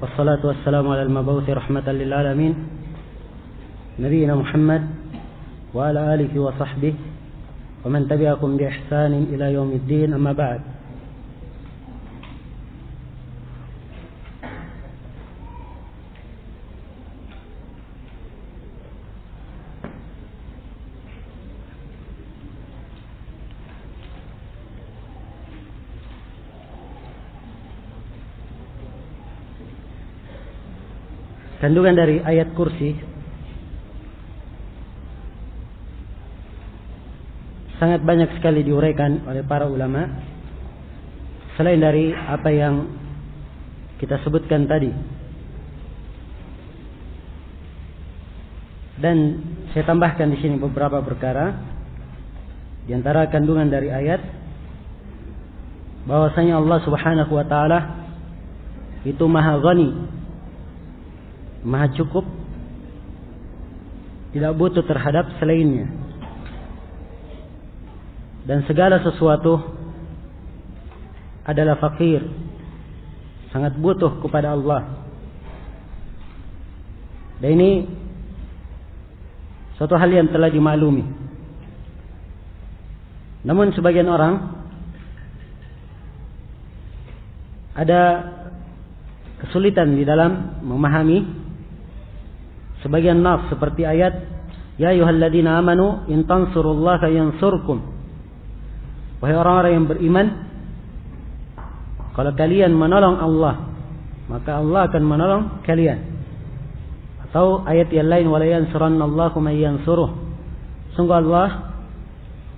والصلاة والسلام على المبعوث رحمة للعالمين نبينا محمد وعلى آله وصحبه ومن تبعكم بإحسان إلى يوم الدين أما بعد. Kandungan dari ayat kursi sangat banyak sekali diuraikan oleh para ulama selain dari apa yang kita sebutkan tadi. Dan saya tambahkan di sini beberapa perkara. Di antara kandungan dari ayat bahwasanya Allah Subhanahu wa taala itu Maha Ghani, Maha cukup, tidak butuh terhadap selainnya, dan segala sesuatu adalah fakir, sangat butuh kepada Allah. Dan ini suatu hal yang telah dimaklumi. Namun sebagian orang ada kesulitan di dalam memahami sebagian nas seperti ayat ya ayyuhalladzina amanu in tansurullaha yansurkum. Wahai orang-orang yang beriman, kalau kalian menolong Allah, maka Allah akan menolong kalian. Atau ayat yang lain wala yansurannallahu may yansuruh. Sungguh Allah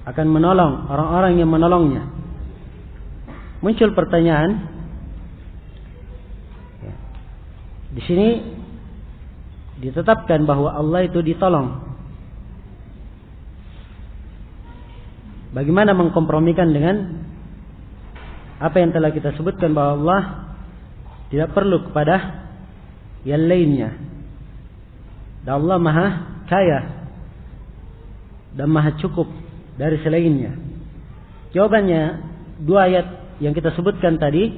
akan menolong orang-orang yang menolongnya. Muncul pertanyaan di sini, ditetapkan bahwa Allah itu ditolong. Bagaimana mengkompromikan dengan apa yang telah kita sebutkan bahwa Allah tidak perlu kepada yang lainnya, dan Allah Maha Kaya dan Maha Cukup dari selainnya. Jawabannya, dua ayat yang kita sebutkan tadi,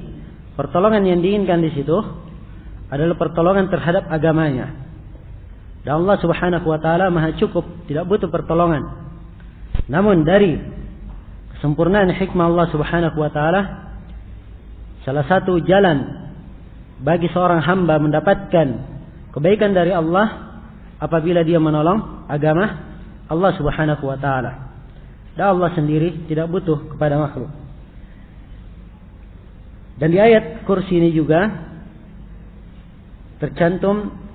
pertolongan yang diinginkan di situ adalah pertolongan terhadap agamanya. Dan Allah Subhanahu wa taala Maha Cukup, tidak butuh pertolongan. Namun dari kesempurnaan hikmah Allah Subhanahu wa taala, salah satu jalan bagi seorang hamba mendapatkan kebaikan dari Allah apabila dia menolong agama Allah Subhanahu wa taala. Dan Allah sendiri tidak butuh kepada makhluk. Dan di ayat kursi ini juga tercantum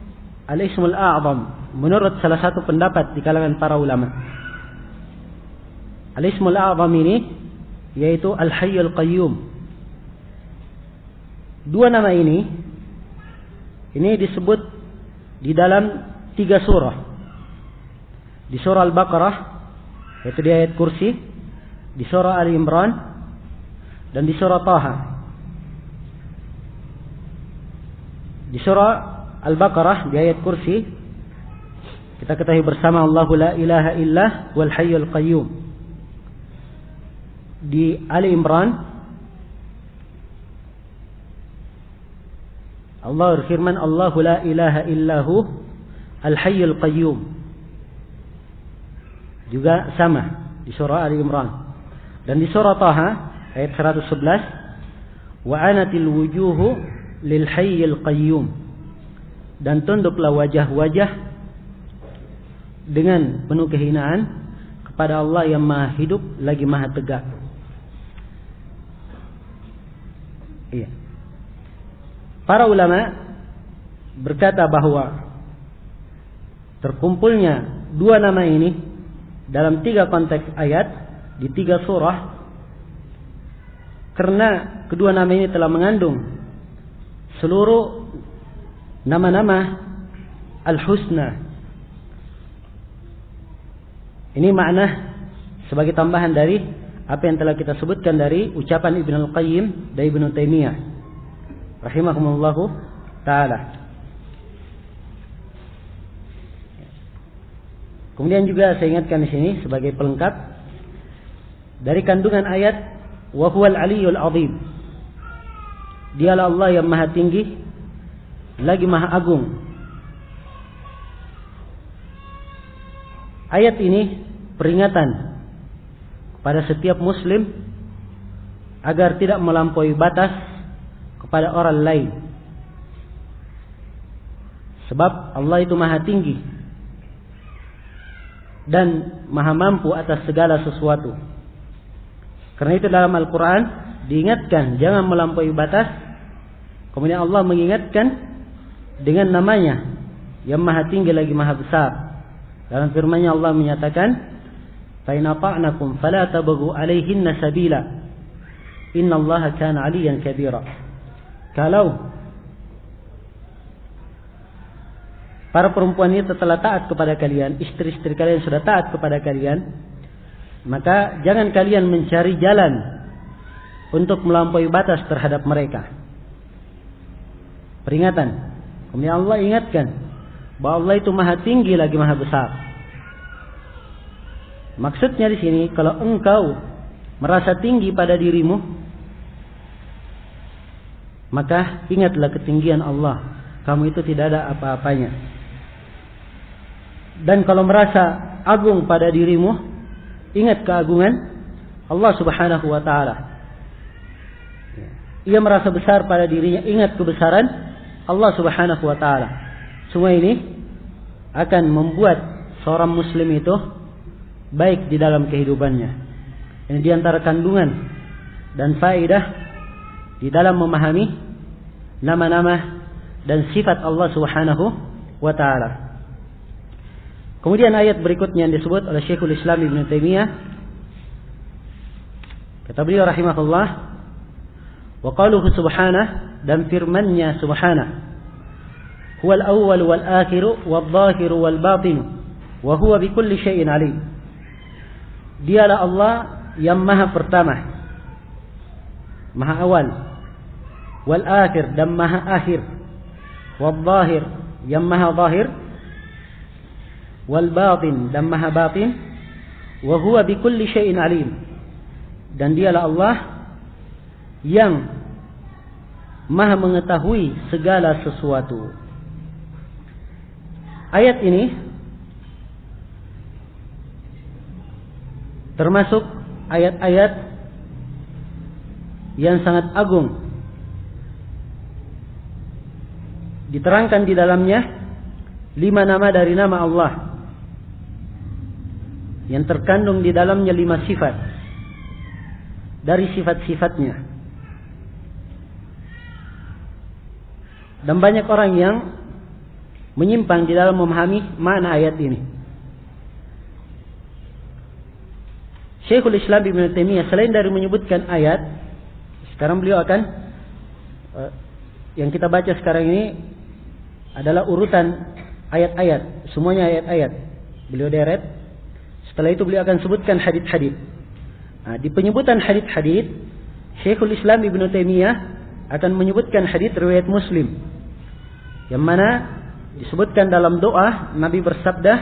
Al-Ismul A'zam menurut salah satu pendapat di kalangan para ulama. Al-Ismul A'zam ini yaitu Al-Hayyul Qayyum. Dua nama ini disebut di dalam 3 surah. Di surah Al-Baqarah, yaitu di ayat kursi, di surah Ali Imran, dan di surah Taha. Di surah Al-Baqarah di ayat kursi kita ketahui bersama Allahu la ilaha illah wal hayyul qayyum. Di Ali Imran Allah berfirman Allahu la ilaha illahu al hayyul qayyum. Juga sama di surah Ali Imran. Dan di surah Taha ayat 111 wa anatil wujuhu lil hayyil qayyum. Dan tunduklah wajah-wajah dengan penuh kehinaan kepada Allah yang Maha hidup lagi Maha tegak. Iya. Para ulama berkata bahwa terkumpulnya dua nama ini dalam 3 konteks ayat di 3 surah karena kedua nama ini telah mengandung seluruh nama-nama Al-Husna. Ini makna sebagai tambahan dari apa yang telah kita sebutkan dari ucapan Ibnu Al-Qayyim dan Ibnu Taimiyah rahimahumullahu taala. Kemudian juga saya ingatkan di sini sebagai pelengkap dari kandungan ayat wa huwal aliyyul azim. Dialah Allah yang Maha tinggi lagi Maha Agung. Ayat ini peringatan kepada setiap muslim agar tidak melampaui batas kepada orang lain. Sebab Allah itu Maha tinggi dan Maha mampu atas segala sesuatu. Karena itu dalam Al-Quran diingatkan jangan melampaui batas. Kemudian Allah mengingatkan dengan namanya yang Maha tinggi lagi Maha besar. Dalam firman-Nya Allah menyatakan, "Fa in ata'nakum fala tabghu 'alaihinna sabila. Innallaha kana 'aliyan kabira." Kalau para perempuan ini telah taat kepada kalian, istri-istri kalian sudah taat kepada kalian, maka jangan kalian mencari jalan untuk melampaui batas terhadap mereka. Peringatan. Kemudian Allah ingatkan bahwa Allah itu Maha tinggi lagi Maha besar. Maksudnya di sini, kalau engkau merasa tinggi pada dirimu, maka ingatlah ketinggian Allah. Kamu itu tidak ada apa-apanya. Dan kalau merasa agung pada dirimu, ingat keagungan Allah Subhanahu wa ta'ala. Ia merasa besar pada dirinya, ingat kebesaran Allah Subhanahu wa ta'ala. Semua ini akan membuat seorang muslim itu baik di dalam kehidupannya. Ini diantara kandungan dan faedah di dalam memahami nama-nama dan sifat Allah Subhanahu wa ta'ala. Kemudian ayat berikutnya yang disebut oleh Syekhul Islam Ibn Taimiyah, kata beliau rahimahullah, wa qaluhu subhanah, dan firman-Nya subhanah, huwal awwal wal akhiru wal zahiru wal batinu wa huwa bikulli syai'in alim. Dialah Allah yang Maha pertama, Maha awal, wal akhir, dan Maha akhir, wal zahir, yang Maha zahir, wal batin, dan Maha batin, wa huwa bikulli syai'in alim, dan dialah Allah yang Maha mengetahui segala sesuatu. Ayat ini termasuk ayat-ayat yang sangat agung. Diterangkan di dalamnya 5 nama dari nama Allah, yang terkandung di dalamnya 5 sifat dari sifat-sifatnya. Dan banyak orang yang menyimpang di dalam memahami makna ayat ini. Syekhul Islam Ibn Taimiyah selain dari menyebutkan ayat, sekarang beliau akan yang kita baca sekarang ini adalah urutan ayat-ayat, semuanya ayat-ayat. Beliau deret. Setelah itu beliau akan sebutkan hadits-hadits. Nah, di penyebutan hadits-hadits, Syekhul Islam Ibn Taimiyah akan menyebutkan hadits riwayat Muslim, yang mana disebutkan dalam doa Nabi bersabda,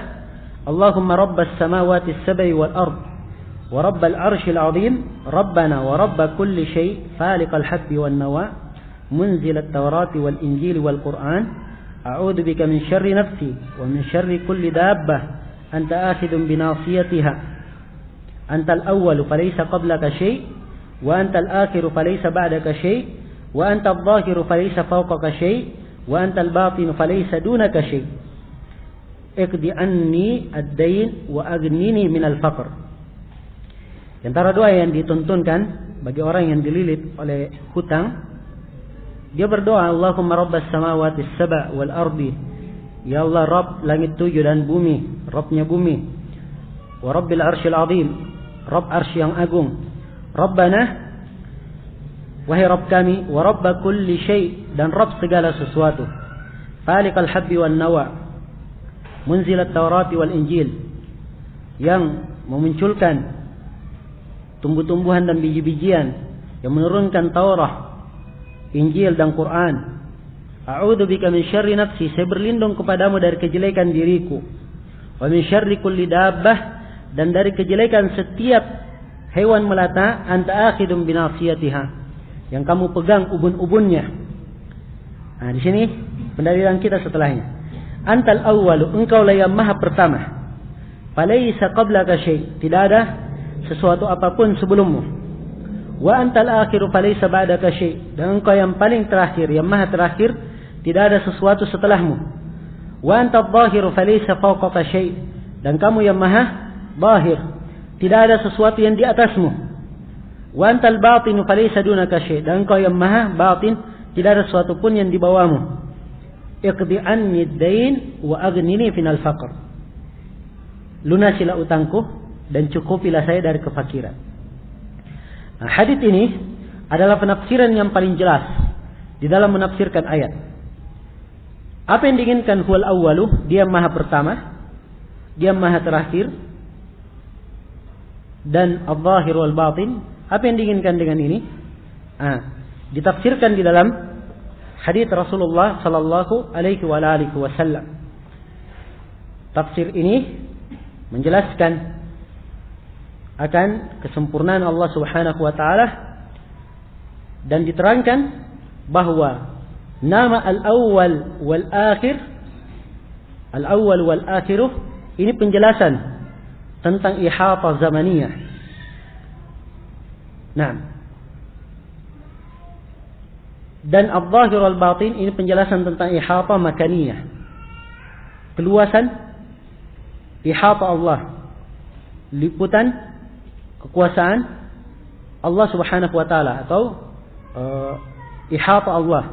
Allahumma rabbas samawati as-sab'i wal ard wa rabbal arshil azim rabbana wa rabb kulli syai' faliqal habbi wan nawa munzilat tawrati wal injili wal qur'an a'udzu bika min syarri nafsi wa min syarri kulli dabbah anta akhidun bi nasiyatiha antal awwalu falaysa qablaka syai' wa antal akhiru falaysa ba'daka syai' wa antal zahiru falaysa fawqaka syai' wa antal batinu falaysa dunaka syai' iqdi anni ad-dain wa aghnini minal faqr. Di antara doa yang dituntunkan bagi orang yang dililit oleh hutang, dia berdoa, Allahumma rabbas samawati as-sab' wal ardi, ya Allah Rabb langit 7 dan bumi, Rabbnya bumi, wa rabbil arsyil azim, Rabb arsy yang agung, Rabbana, wahai Rabb kami, wa rabb kulli syai', dan Rabb segala sesuatu, faliqal habbi wan nawa, munzilat tawrati wal injil, yang memunculkan tumbuh-tumbuhan dan biji-bijian, yang menurunkan Taurat, Injil dan Quran. A'udzu bika min syarri nafsi, saya berlindung kepadamu dari kejelekan diriku. Wa min syarri kulli dabbah, dan dari kejelekan setiap hewan melata, anta akhidun bi nasiyatiha, yang kamu pegang ubun-ubunnya. Nah, di sini pendalilan kita setelahnya. Antal awwalu, engkaulah yang maha pertama. Falaysa qablaka syai', tidak ada sesuatu apapun sebelummu. Wa antal akhiru falaysa ba'daka syai', dan engkau yang paling terakhir, yang maha terakhir, tidak ada sesuatu setelahmu. Wa antal zahiru falaysa fawqaka syai', dan kamu yang maha zahir, tidak ada sesuatu yang di atasmu. Wa antal batinu falaysa dunaka syai', dan engkau yang maha batin, tidak ada sesuatu pun yang di bawahmu. Iqdi anni ad-dain wa aghnini minal faqr. Lunasilah utangku dan cukupilah saya dari kefakiran. Nah, hadis ini adalah penafsiran yang paling jelas di dalam menafsirkan ayat. Apa yang diinginkan huwal awwalu, dia maha pertama, dia maha terakhir, dan al-zahir wal batin. Apa yang diinginkan dengan ini? Ditafsirkan di dalam hadis Rasulullah sallallahu alaihi wasallam. Tafsir ini menjelaskan akan kesempurnaan Allah Subhanahu wa taala, dan diterangkan bahwa nama al-awwal wal akhir, al-awwal wal akhiruh, ini penjelasan tentang ihata zamaniyah. Nah, dan al-zahir wal batin, ini penjelasan tentang ihata makaniyah, keluasan ihata Allah, liputan kekuasaan Allah Subhanahu wa taala, atau ihata Allah.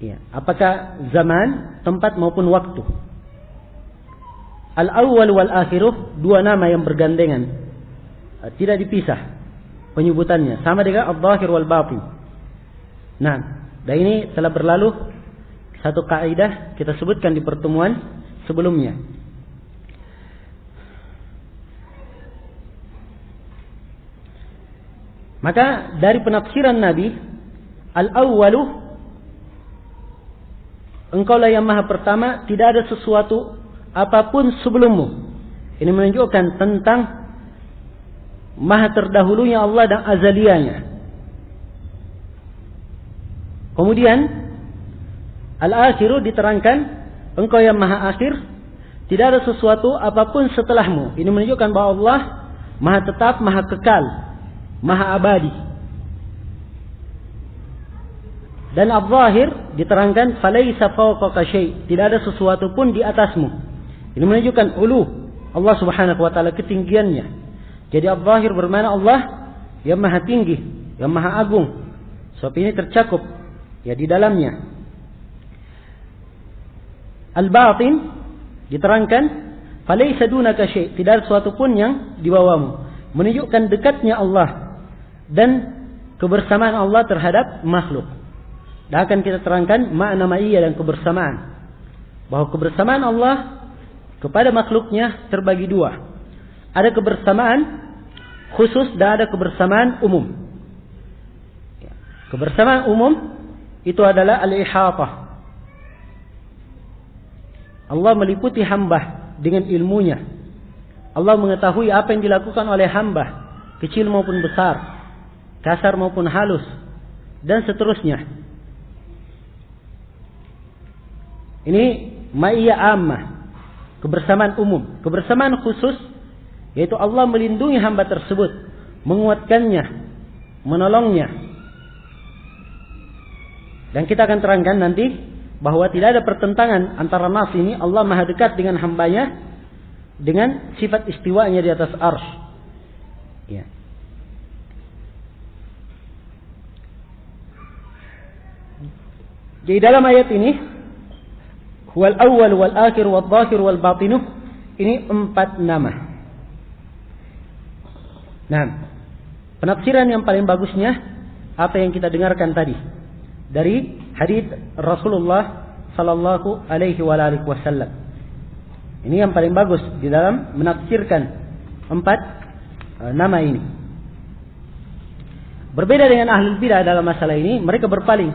Ya, apakah zaman, tempat maupun waktu. Al-awwal wal akhiruh, dua nama yang bergandengan, tidak dipisah penyebutannya, sama dengan al-zahir wal batin. Nah, dan ini telah berlalu satu kaidah kita sebutkan di pertemuan sebelumnya. Maka dari penafsiran Nabi, al-awwalu, engkaulah yang maha pertama, tidak ada sesuatu apapun sebelummu. Ini menunjukkan tentang maha terdahulunya Allah dan azaliyahnya. Kemudian al-akhiru diterangkan, engkau yang maha akhir, tidak ada sesuatu apapun setelahmu. Ini menunjukkan bahwa Allah maha tetap, maha kekal, maha abadi. Dan al-zahir diterangkan falaysa fawqaka syai', tidak ada sesuatu pun di atasmu. Ini menunjukkan ulu Allah Subhanahu wa taala, ketinggiannya. Jadi al-zahir bermakna Allah yang maha tinggi, yang maha agung. Sebab ini tercakup ya di dalamnya. Al-batin diterangkan falaysa dunaka syai', tidak ada sesuatu pun yang di bawahmu. Menunjukkan dekatnya Allah dan kebersamaan Allah terhadap makhluk. Dan akan kita terangkan makna ma'iyah dan kebersamaan. Bahwa kebersamaan Allah kepada makhluknya terbagi dua. Ada kebersamaan khusus dan ada kebersamaan umum. Kebersamaan umum itu adalah al-ihatah. Allah meliputi hamba dengan ilmunya. Allah mengetahui apa yang dilakukan oleh hamba, kecil maupun besar, kasar maupun halus, dan seterusnya. Ini ma'iyah ammah, kebersamaan umum. Kebersamaan khusus, yaitu Allah melindungi hamba tersebut, menguatkannya, menolongnya. Dan kita akan terangkan nanti bahwa tidak ada pertentangan antara nas ini, Allah maha dekat dengan hambanya dengan sifat istiwanya di atas arsy. Ya. Jadi dalam ayat ini, wal awwal wal akhir wal zahir wal batinu, ini 4 nama. Nah, penafsiran yang paling bagusnya apa yang kita dengarkan tadi dari hadis Rasulullah sallallahu alaihi wasallam. Ini yang paling bagus di dalam menafsirkan 4 nama ini. Berbeda dengan ahlul bidah dalam masalah ini, mereka berpaling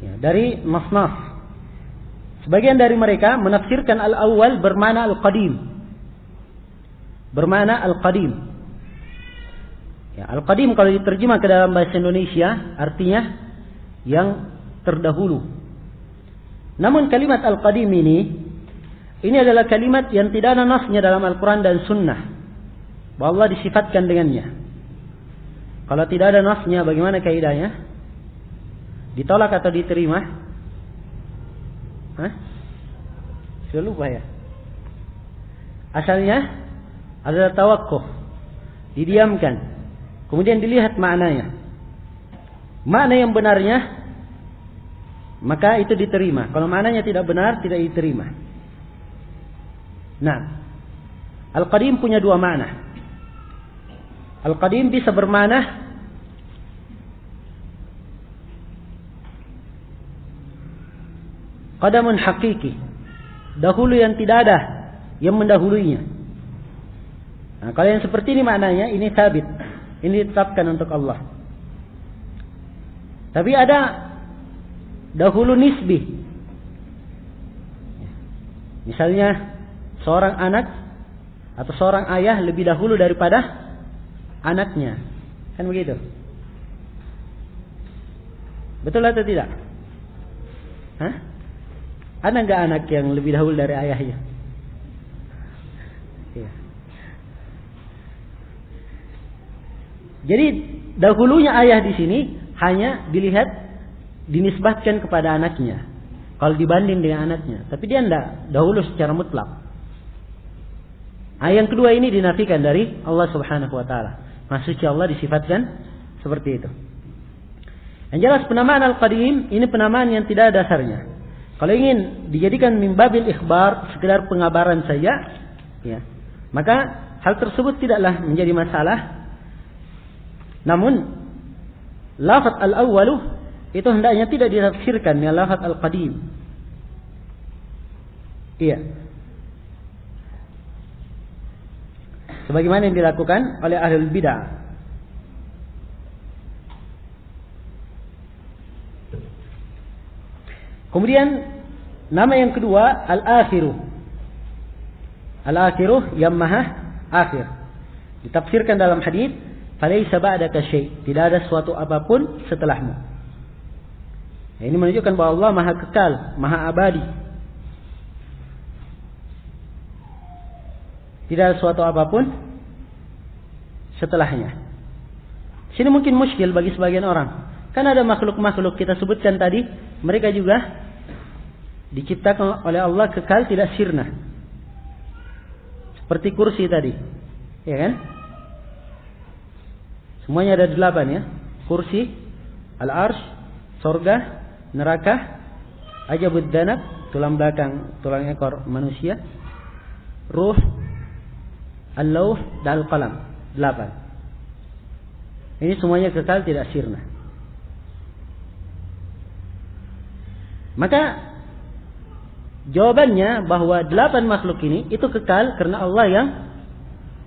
ya, dari nas-nas. Sebagian dari mereka menafsirkan al-awwal bermakna al-qadim. Bermakna al-qadim. Ya, al-qadim kalau diterjemah ke dalam bahasa Indonesia artinya yang terdahulu. Namun kalimat Al-Qadim ini adalah kalimat yang tidak ada nasnya dalam Al-Quran dan Sunnah bahwa Allah disifatkan dengannya. Kalau tidak ada nasnya, bagaimana kaidahnya? Ditolak atau diterima? Sudah lupa ya? Asalnya adalah tawakkuf, didiamkan, kemudian dilihat maknanya. Makna yang benarnya, maka itu diterima. Kalau maknanya tidak benar, tidak diterima. Nah, Al-Qadim punya dua makna. Al-Qadim bisa bermakna qadamun hakiki, dahulu yang tidak ada yang mendahuluinya. Nah, kalau yang seperti ini maknanya, ini sabit, ini ditetapkan untuk Allah. Tapi ada dahulu nisbi. Misalnya seorang anak atau seorang ayah lebih dahulu daripada anaknya. Kan begitu? Betul atau tidak? Ada nggak anak yang lebih dahulu dari ayahnya? Ya. Jadi dahulunya ayah di sini hanya dilihat, dinisbatkan kepada anaknya. Kalau dibanding dengan anaknya, tapi dia tidak dahulu secara mutlak. Yang kedua ini dinafikan dari Allah Subhanahu Wa Taala. Maksudnya Allah disifatkan seperti itu. Yang jelas penamaan Al-Qadim ini penamaan yang tidak ada dasarnya. Kalau ingin dijadikan min babil ikhbar, sekedar pengabaran saja, ya, maka hal tersebut tidaklah menjadi masalah. Namun lafaz al-awwalu itu hendaknya tidak ditafsirkan dengan lafaz al-qadim. Iya. Sebagaimana yang dilakukan oleh ahlul bid'ah. Kemudian nama yang kedua al-akhiru. Al-akhiru yang maha akhir. Ditafsirkan dalam hadis, "Falaisa ba'daka syai'." Tidak ada suatu apapun setelahmu. Ya, ini menunjukkan bahwa Allah maha kekal, maha abadi. Tidak ada suatu apapun setelahnya. Sini mungkin muskil bagi sebagian orang. Kan ada makhluk-makhluk kita sebutkan tadi, mereka juga diciptakan oleh Allah kekal, tidak sirna. Seperti kursi tadi, ya kan? Semuanya ada 8 ya. Kursi, al-arsh, surga, neraka, ajabud danab, tulang belakang, tulang ekor manusia, ruh, al-lauh, dan al-qalam. 8. Ini semuanya kekal, tidak sirna. Maka jawabannya bahwa 8 makhluk ini itu kekal karena Allah yang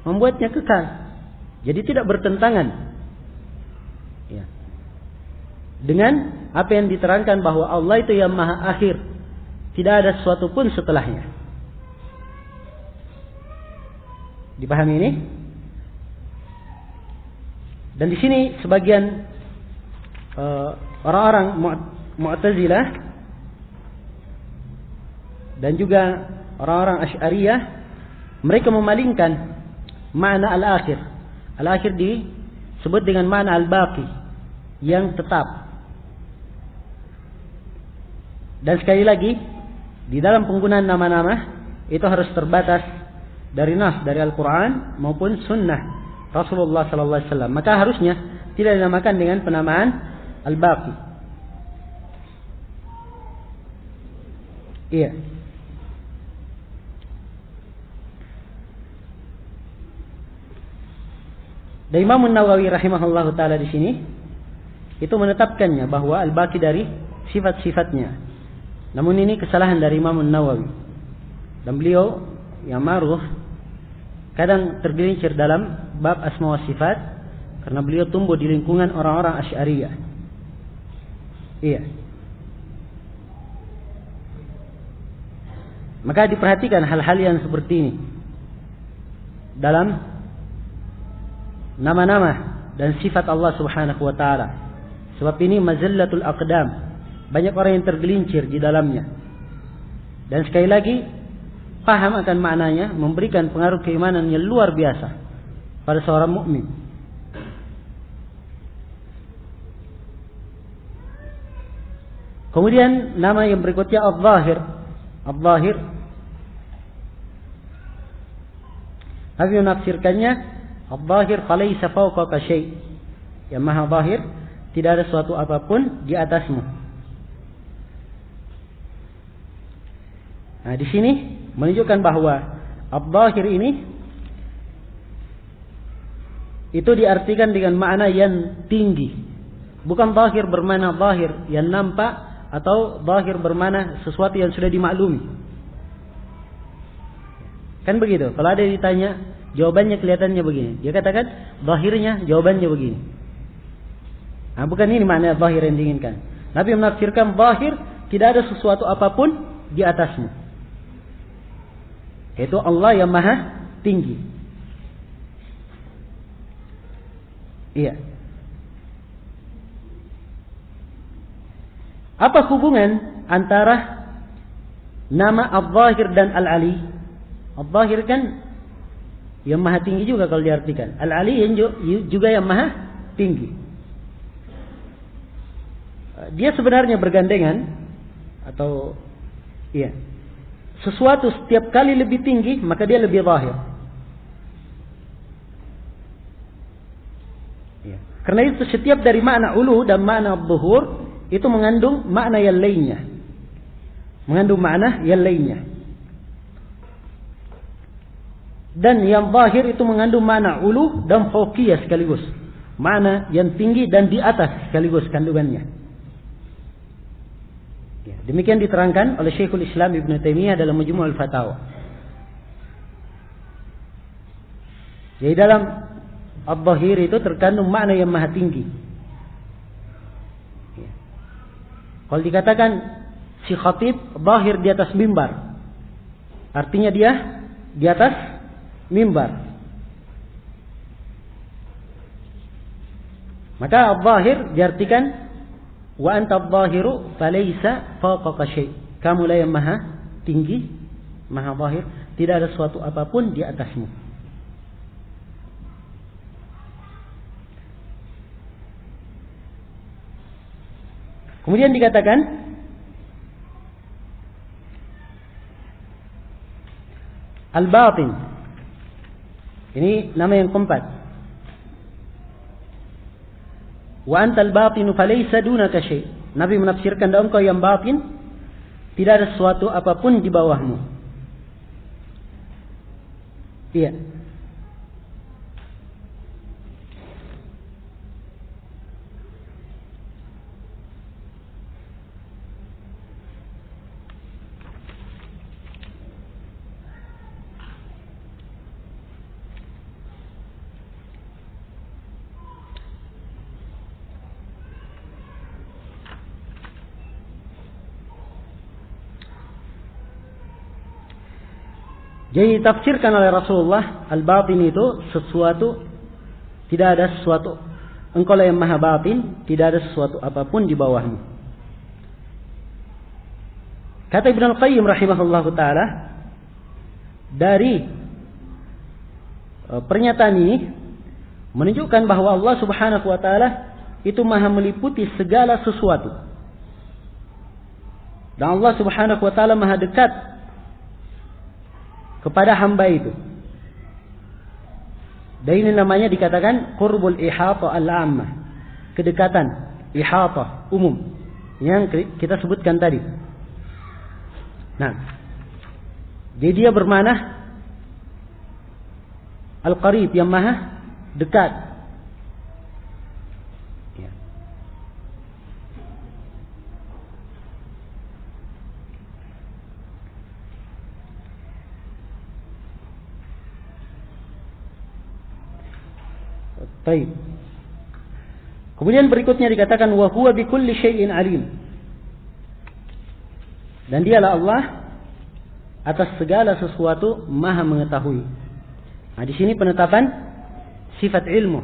membuatnya kekal. Jadi tidak bertentangan ya, dengan apa yang diterangkan bahwa Allah itu yang maha akhir, tidak ada sesuatu pun setelahnya. Dipahami ini? Dan di sini sebagian orang-orang Mu'tazilah dan juga orang-orang Asy'ariyah, mereka memalingkan makna al-akhir. Al-akhir disebut dengan makna al-baqi, yang tetap. Dan sekali lagi, di dalam penggunaan nama-nama itu harus terbatas dari nas, dari Al-Quran maupun sunnah Rasulullah SAW. Maka harusnya tidak dinamakan dengan penamaan al-baqi. Iya. Dan Imam Nawawi rahimahullahu taala di sini itu menetapkannya bahwa al-baqi dari sifat-sifatnya. Namun ini kesalahan dari Imam Nawawi. Dan beliau yang ma'ruf kadang tergelincir dalam bab asma wa sifat karena beliau tumbuh di lingkungan orang-orang Asy'ariyah. Iya. Maka diperhatikan hal-hal yang seperti ini dalam nama-nama dan sifat Allah Subhanahu wa taala. Sebab ini mazallatul aqdam, banyak orang yang tergelincir di dalamnya. Dan sekali lagi, paham akan maknanya memberikan pengaruh keimanan yang luar biasa pada seorang mukmin. Kemudian nama yang berikutnya Al-Zahir. Al-Zahir, Nabi menafsirkannya, Al-Zahir falaysa fawqaka syai'. Yang maha zahir, tidak ada suatu apapun di atasmu. Nah, di sini menunjukkan bahwa Al-Zahir ini itu diartikan dengan makna yang tinggi. Bukan zahir bermakna zahir yang nampak, atau zahir bermakna sesuatu yang sudah dimaklumi. Kan begitu. Kalau ada yang ditanya, jawabannya kelihatannya begini. Dia katakan zahirnya jawabannya begini. Nah, bukan ini makna zahir yang diinginkan. Nabi menafsirkan zahir tidak ada sesuatu apapun di atasmu. Itu Allah yang maha tinggi. Iya. Apa hubungan antara nama Al-Zahir dan Al-Ali? Al-Zahir kan yang maha tinggi juga kalau diartikan. Al-Ali juga yang maha tinggi. Dia sebenarnya bergandengan, atau iya, sesuatu setiap kali lebih tinggi maka dia lebih zahir. Iya. Karena itu setiap dari makna ulu dan makna zuhur itu mengandung makna yang lainnya. Mengandung makna yang lainnya. Dan yang zahir itu mengandung makna ulu dan fauqiyah sekaligus. Makna yang tinggi dan di atas sekaligus kandungannya. Ya, demikian diterangkan oleh Syekhul Islam Ibn Taimiyah dalam Majmu' al-Fatawa. Jadi dalam Al-Zahir itu terkandung makna yang maha tinggi. Ya. Kalau dikatakan si khatib zahir di atas mimbar, artinya dia di atas mimbar. Maka Al-Zahir diartikan wa anta adh-dhahiru falaysa fawqaka syai'. Kamu lah yang maha tinggi, maha zahir, tidak ada suatu apapun di atasmu. Kemudian dikatakan al-batin. Ini nama yang keempat. Wa antal batinu falaysa dunaka syai'. Nabi menafsirkan dalam engkau yang batin tidak ada sesuatu apapun di bawahmu. Iya. Jadi ditafsirkan oleh Rasulullah, al-batin itu sesuatu, tidak ada sesuatu, engkau lah yang maha batin, tidak ada sesuatu apapun di bawahmu. Kata Ibnu Al-Qayyim rahimahullahu taala, dari pernyataan ini menunjukkan bahwa Allah Subhanahu wa taala itu maha meliputi segala sesuatu. Dan Allah Subhanahu wa taala maha dekat kepada hamba itu. Dan ini namanya dikatakan qurbul ihata al-ammah, kedekatan ihata umum yang kita sebutkan tadi. Nah, jadi dia bermakna al-qarib, yang maha dekat. Baik. Kemudian berikutnya dikatakan wa huwa bikulli syai'in alim. Dan dialah Allah atas segala sesuatu maha mengetahui. Nah, di sini penetapan sifat ilmu.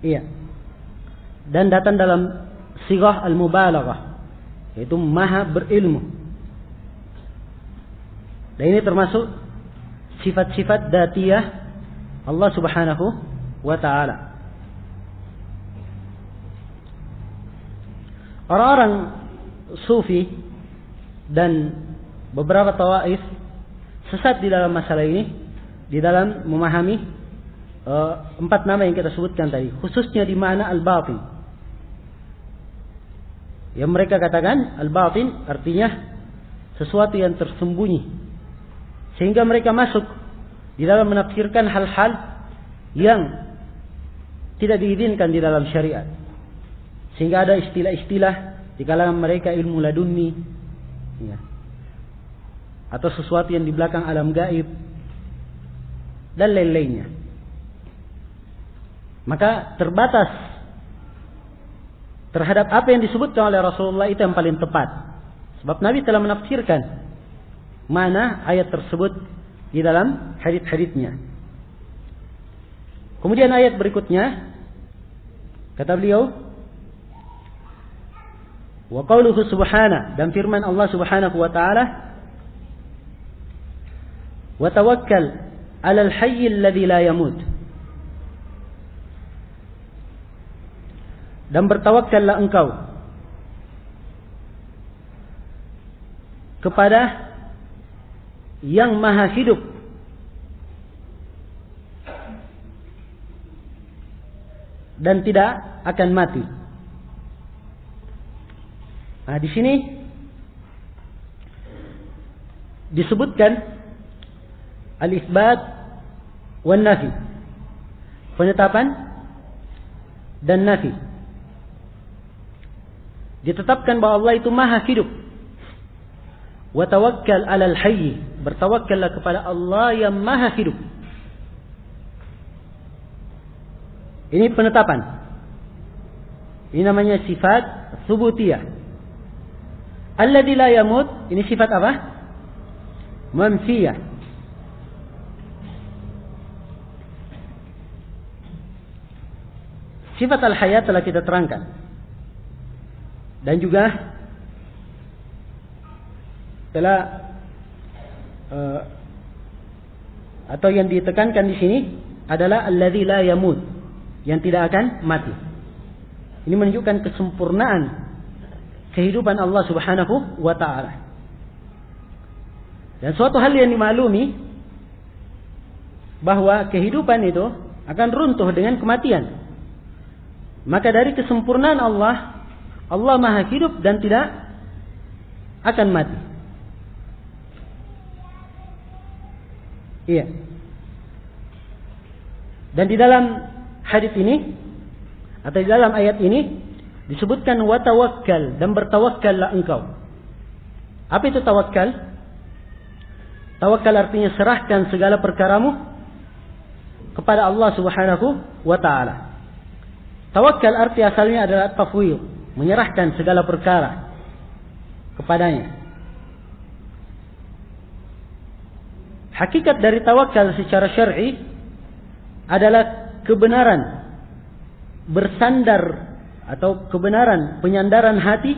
Iya. Dan datang dalam sighah al-mubalaghah, yaitu maha berilmu. Dan ini termasuk sifat-sifat dzatiyah Allah Subhanahu wa ta'ala. Orang-orang sufi dan beberapa tawaif sesat di dalam masalah ini, di dalam memahami 4 nama yang kita sebutkan tadi, khususnya di mana al-batin. Yang mereka katakan al-batin artinya sesuatu yang tersembunyi, sehingga mereka masuk di dalam menafsirkan hal-hal yang tidak diizinkan di dalam syariat. Sehingga ada istilah-istilah di kalangan mereka ilmu ladunni, ya, atau sesuatu yang di belakang alam gaib dan lain-lainnya. Maka terbatas terhadap apa yang disebutkan oleh Rasulullah itu yang paling tepat. Sebab Nabi telah menafsirkan mana ayat tersebut di dalam hadits-haditsnya. Kemudian ayat berikutnya kata beliau, wa qauluhu subhana, dan firman Allah Subhanahu wa taala, wa tawakkal 'alal hayyil ladzi la yamut, dan bertawakkallah engkau kepada yang maha hidup dan tidak akan mati. Nah, di sini disebutkan al-isbat wan nafi, penetapan dan nafi. Ditetapkan bahwa Allah itu maha hidup. Wa tawakkal 'alal hayy, bertawakkallah kepada Allah yang maha hidup. Ini penetapan. Ini namanya sifat tsubutiyah. Alladzi la yamut, ini sifat apa? Manfiyah. Sifat al-hayat telah kita terangkan. Dan juga telah atau yang ditekankan di sini adalah alladzi la yamut, yang tidak akan mati. Ini menunjukkan kesempurnaan kehidupan Allah Subhanahu wa ta'ala. Dan suatu hal yang dimaklumi bahwa kehidupan itu akan runtuh dengan kematian. Maka dari kesempurnaan Allah, Allah maha hidup dan tidak akan mati. Iya. Dan di dalam hadis ini atau di dalam ayat ini disebutkan wa tawakkal, dan bertawakkallah engkau. Apa itu tawakal? Tawakal artinya serahkan segala perkaramu kepada Allah Subhanahu wa ta'ala. Tawakal arti asalnya adalah tafwid, menyerahkan segala perkara kepadanya. Hakikat dari tawakal secara syar'i adalah kebenaran bersandar atau kebenaran penyandaran hati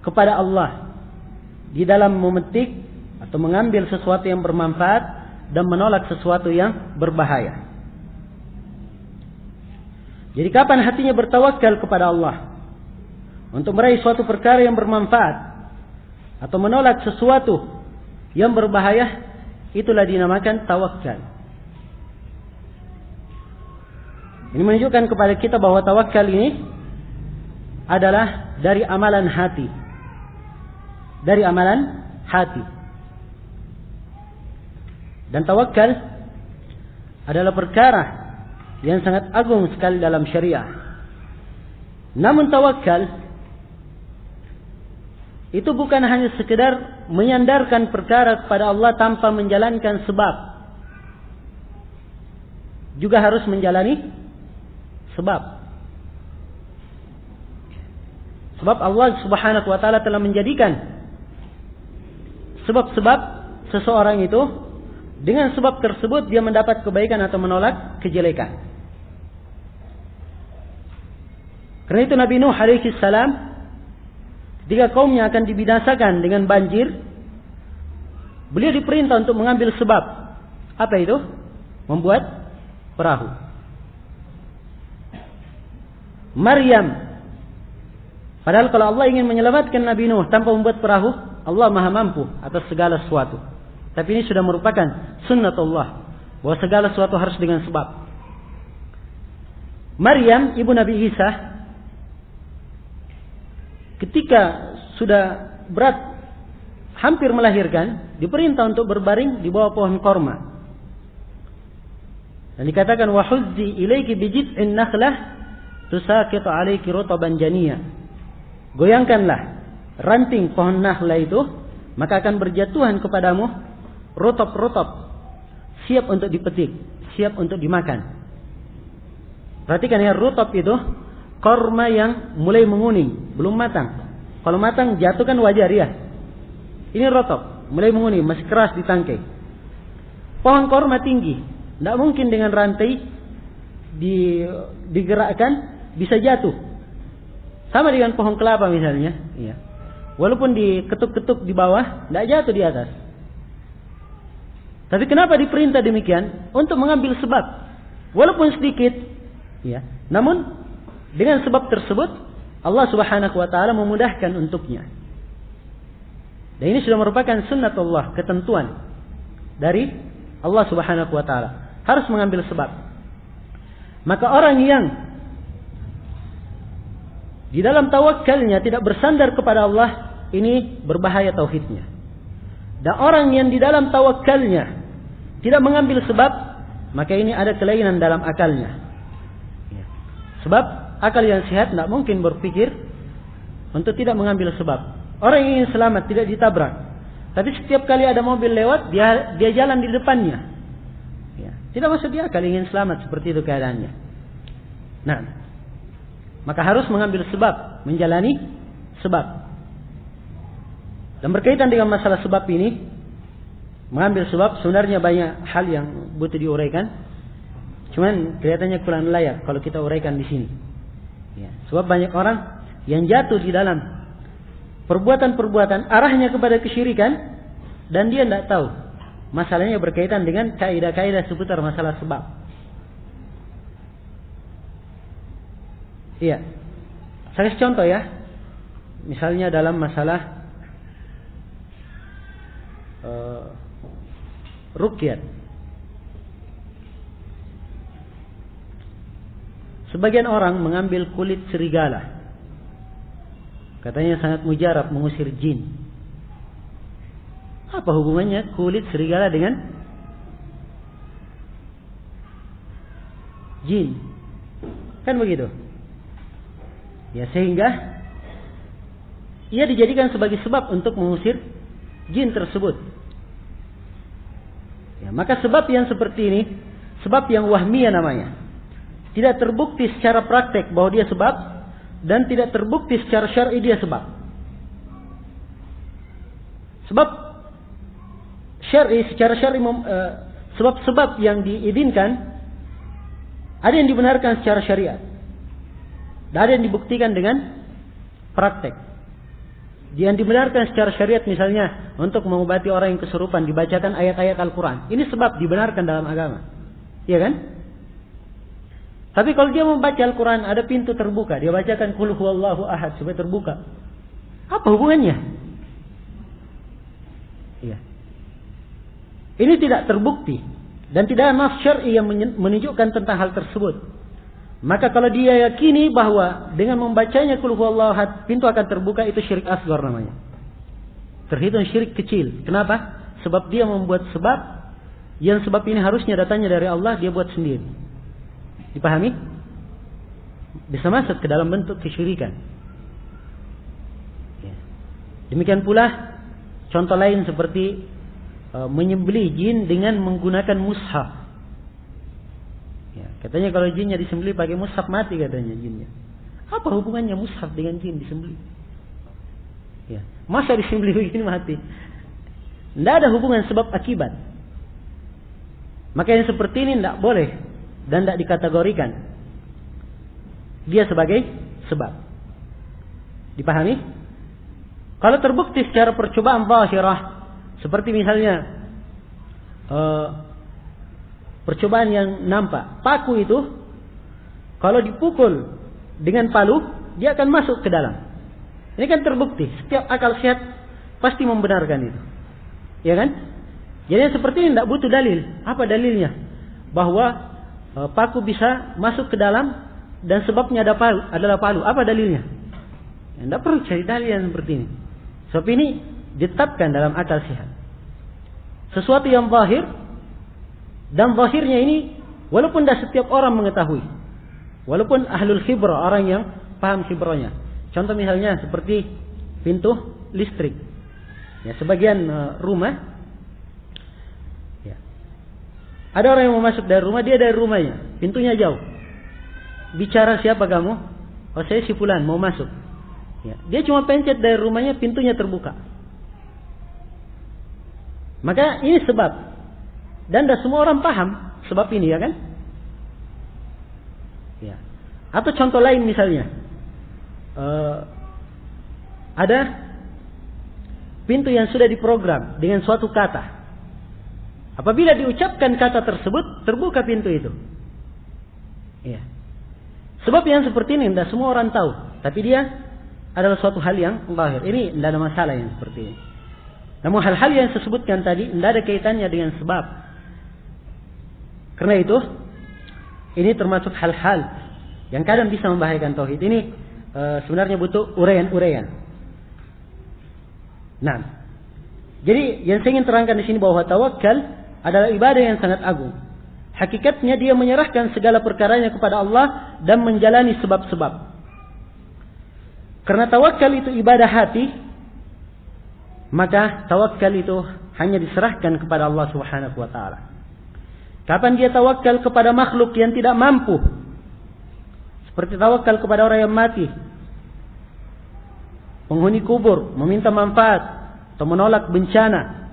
kepada Allah di dalam memetik atau mengambil sesuatu yang bermanfaat dan menolak sesuatu yang berbahaya. Jadi kapan hatinya bertawakal kepada Allah untuk meraih suatu perkara yang bermanfaat atau menolak sesuatu yang berbahaya, itulah dinamakan tawakal. Ini menunjukkan kepada kita bahwa tawakal ini adalah dari amalan hati. Dari amalan hati. Dan tawakal adalah perkara yang sangat agung sekali dalam syariah. Namun tawakal itu bukan hanya sekedar menyandarkan perkara kepada Allah tanpa menjalankan sebab. Juga harus menjalani sebab. Sebab Allah Subhanahu wa ta'ala telah menjadikan sebab-sebab seseorang itu, dengan sebab tersebut dia mendapat kebaikan atau menolak kejelekan. Karena itu Nabi Nuh alaihi salam ketika kaumnya akan dibinasakan dengan banjir, beliau diperintah untuk mengambil sebab. Apa itu? Membuat perahu. Maryam, padahal kalau Allah ingin menyelamatkan Nabi Nuh tanpa membuat perahu, Allah maha mampu atas segala sesuatu. Tapi ini sudah merupakan sunnatullah, bahwa segala sesuatu harus dengan sebab. Maryam, ibu Nabi Isa, ketika sudah berat, hampir melahirkan, diperintah untuk berbaring di bawah pohon korma. Dan dikatakan, وَحُزِّي إِلَيْكِ بِجِذْعِ النَّخْلَةِ تُسَاقِطُ عَلَيْكِ رُطَبًا جَنِيًّا. Goyangkanlah ranting pohon nakhla itu, maka akan berjatuhan kepadamu rutop-rutop, siap untuk dipetik, siap untuk dimakan. Perhatikan ya, rutop itu korma yang mulai menguning, belum matang. Kalau matang jatuh kan wajar ya. Ini rutop, mulai menguning, masih keras di tangkai. Pohon korma tinggi, tidak mungkin dengan rantai digerakkan bisa jatuh. Sama dengan pohon kelapa misalnya, ya. Walaupun diketuk-ketuk di bawah, tidak jatuh di atas. Tapi kenapa diperintah demikian? Untuk mengambil sebab, walaupun sedikit, ya. Namun dengan sebab tersebut Allah Subhanahu wa taala memudahkan untuknya. Dan ini sudah merupakan sunnatullah, ketentuan dari Allah Subhanahu wa taala, harus mengambil sebab. Maka orang yang di dalam tawakalnya tidak bersandar kepada Allah, ini berbahaya tauhidnya. Dan orang yang di dalam tawakalnya tidak mengambil sebab, maka ini ada kelainan dalam akalnya. Sebab akal yang sehat tidak mungkin berpikir untuk tidak mengambil sebab. Orang yang ingin selamat tidak ditabrak, tapi setiap kali ada mobil lewat, dia jalan di depannya. Tidak masuk di akal ingin selamat seperti itu keadaannya. Nah, maka harus mengambil sebab, menjalani sebab. Dan berkaitan dengan masalah sebab ini, mengambil sebab sebenarnya banyak hal yang butuh diuraikan. Cuman kelihatannya kurang layak kalau kita uraikan di sini. Ya, sebab banyak orang yang jatuh di dalam perbuatan-perbuatan arahnya kepada kesyirikan dan dia tidak tahu. Masalahnya berkaitan dengan kaidah-kaidah seputar masalah sebab. Iya. Saya kasih contoh ya. Misalnya dalam masalah ruqyah. Sebagian orang mengambil kulit serigala. Katanya sangat mujarab mengusir jin. Apa hubungannya kulit serigala dengan jin? Kan begitu. Ya, sehingga ia dijadikan sebagai sebab untuk mengusir jin tersebut. Ya, maka sebab yang seperti ini, sebab yang wahmiyah namanya. Tidak terbukti secara praktek bahwa dia sebab, dan tidak terbukti secara syar'i dia sebab. Sebab syar'i, secara syar'i, sebab-sebab yang diizinkan ada yang dibenarkan secara syariat, dan ada yang dibuktikan dengan praktek. Yang dibenarkan secara syariat misalnya untuk mengobati orang yang kesurupan dibacakan ayat-ayat Al-Quran. Ini sebab dibenarkan dalam agama, iya kan? Tapi kalau dia membaca Al-Quran ada pintu terbuka, dia bacakan Qul huwallahu ahad supaya terbuka. Apa hubungannya? Iya. Ini tidak terbukti dan tidak ada nas syar'i yang menunjukkan tentang hal tersebut. Maka kalau dia yakini bahwa dengan membacanya Qul huwallahu ahad pintu akan terbuka, itu syirik asghar namanya. Terhitung syirik kecil. Kenapa? Sebab dia membuat sebab yang sebab ini harusnya datangnya dari Allah, dia buat sendiri. Dipahami? Bisa masuk ke dalam bentuk kesyirikan. Ya. Demikian pula contoh lain seperti menyembelih jin dengan menggunakan mushaf. Ya, katanya kalau jinnya disembelih pakai mushaf mati katanya jinnya. Apa hubungannya mushaf dengan jin disembelih? Ya, masa disembelih begini mati? Tidak ada hubungan sebab akibat. Maka yang seperti ini tidak boleh dan tidak dikategorikan dia sebagai sebab. Dipahami? Kalau terbukti secara percobaan zahirah, seperti misalnya percobaan yang nampak, paku itu kalau dipukul dengan palu, dia akan masuk ke dalam. Ini kan terbukti. Setiap akal sehat pasti membenarkan itu. Ya kan? Jadi seperti ini tidak butuh dalil. Apa dalilnya? Bahwa paku bisa masuk ke dalam dan sebabnya adalah palu. Apa dalilnya? Tidak perlu cari dalil yang seperti ini. Sebab ini ditetapkan dalam akal sehat. Sesuatu yang zahir, dan zahirnya ini walaupun tidak setiap orang mengetahui. Walaupun ahlul khibrah, orang yang paham khibrahnya. Contoh misalnya seperti pintu listrik. Ya, sebagian rumah, ya, ada orang yang mau masuk dari rumah, dia dari rumahnya, pintunya jauh. Bicara, siapa kamu? Oh, saya si fulan, mau masuk. Ya, dia cuma pencet dari rumahnya, pintunya terbuka. Maka ini sebab. Dan tidak semua orang paham sebab ini, ya kan? Ya. Atau contoh lain misalnya, ada pintu yang sudah diprogram dengan suatu kata. Apabila diucapkan kata tersebut, terbuka pintu itu. Ya. Sebab yang seperti ini tidak semua orang tahu, tapi dia adalah suatu hal yang zahir. Ini tidak ada masalah yang seperti ini. Namun hal-hal yang saya sebutkan tadi tidak ada kaitannya dengan sebab. Karena itu, ini termasuk hal-hal yang kadang bisa membahayakan tauhid. Ini sebenarnya butuh uraian-uraian. Nah, jadi yang saya ingin terangkan di sini bahwa tawakal adalah ibadah yang sangat agung. Hakikatnya dia menyerahkan segala perkaranya kepada Allah dan menjalani sebab-sebab. Karena tawakal itu ibadah hati, maka tawakal itu hanya diserahkan kepada Allah Subhanahu wa taala. Kapan dia tawakal kepada makhluk yang tidak mampu, seperti tawakal kepada orang yang mati, penghuni kubur, meminta manfaat atau menolak bencana,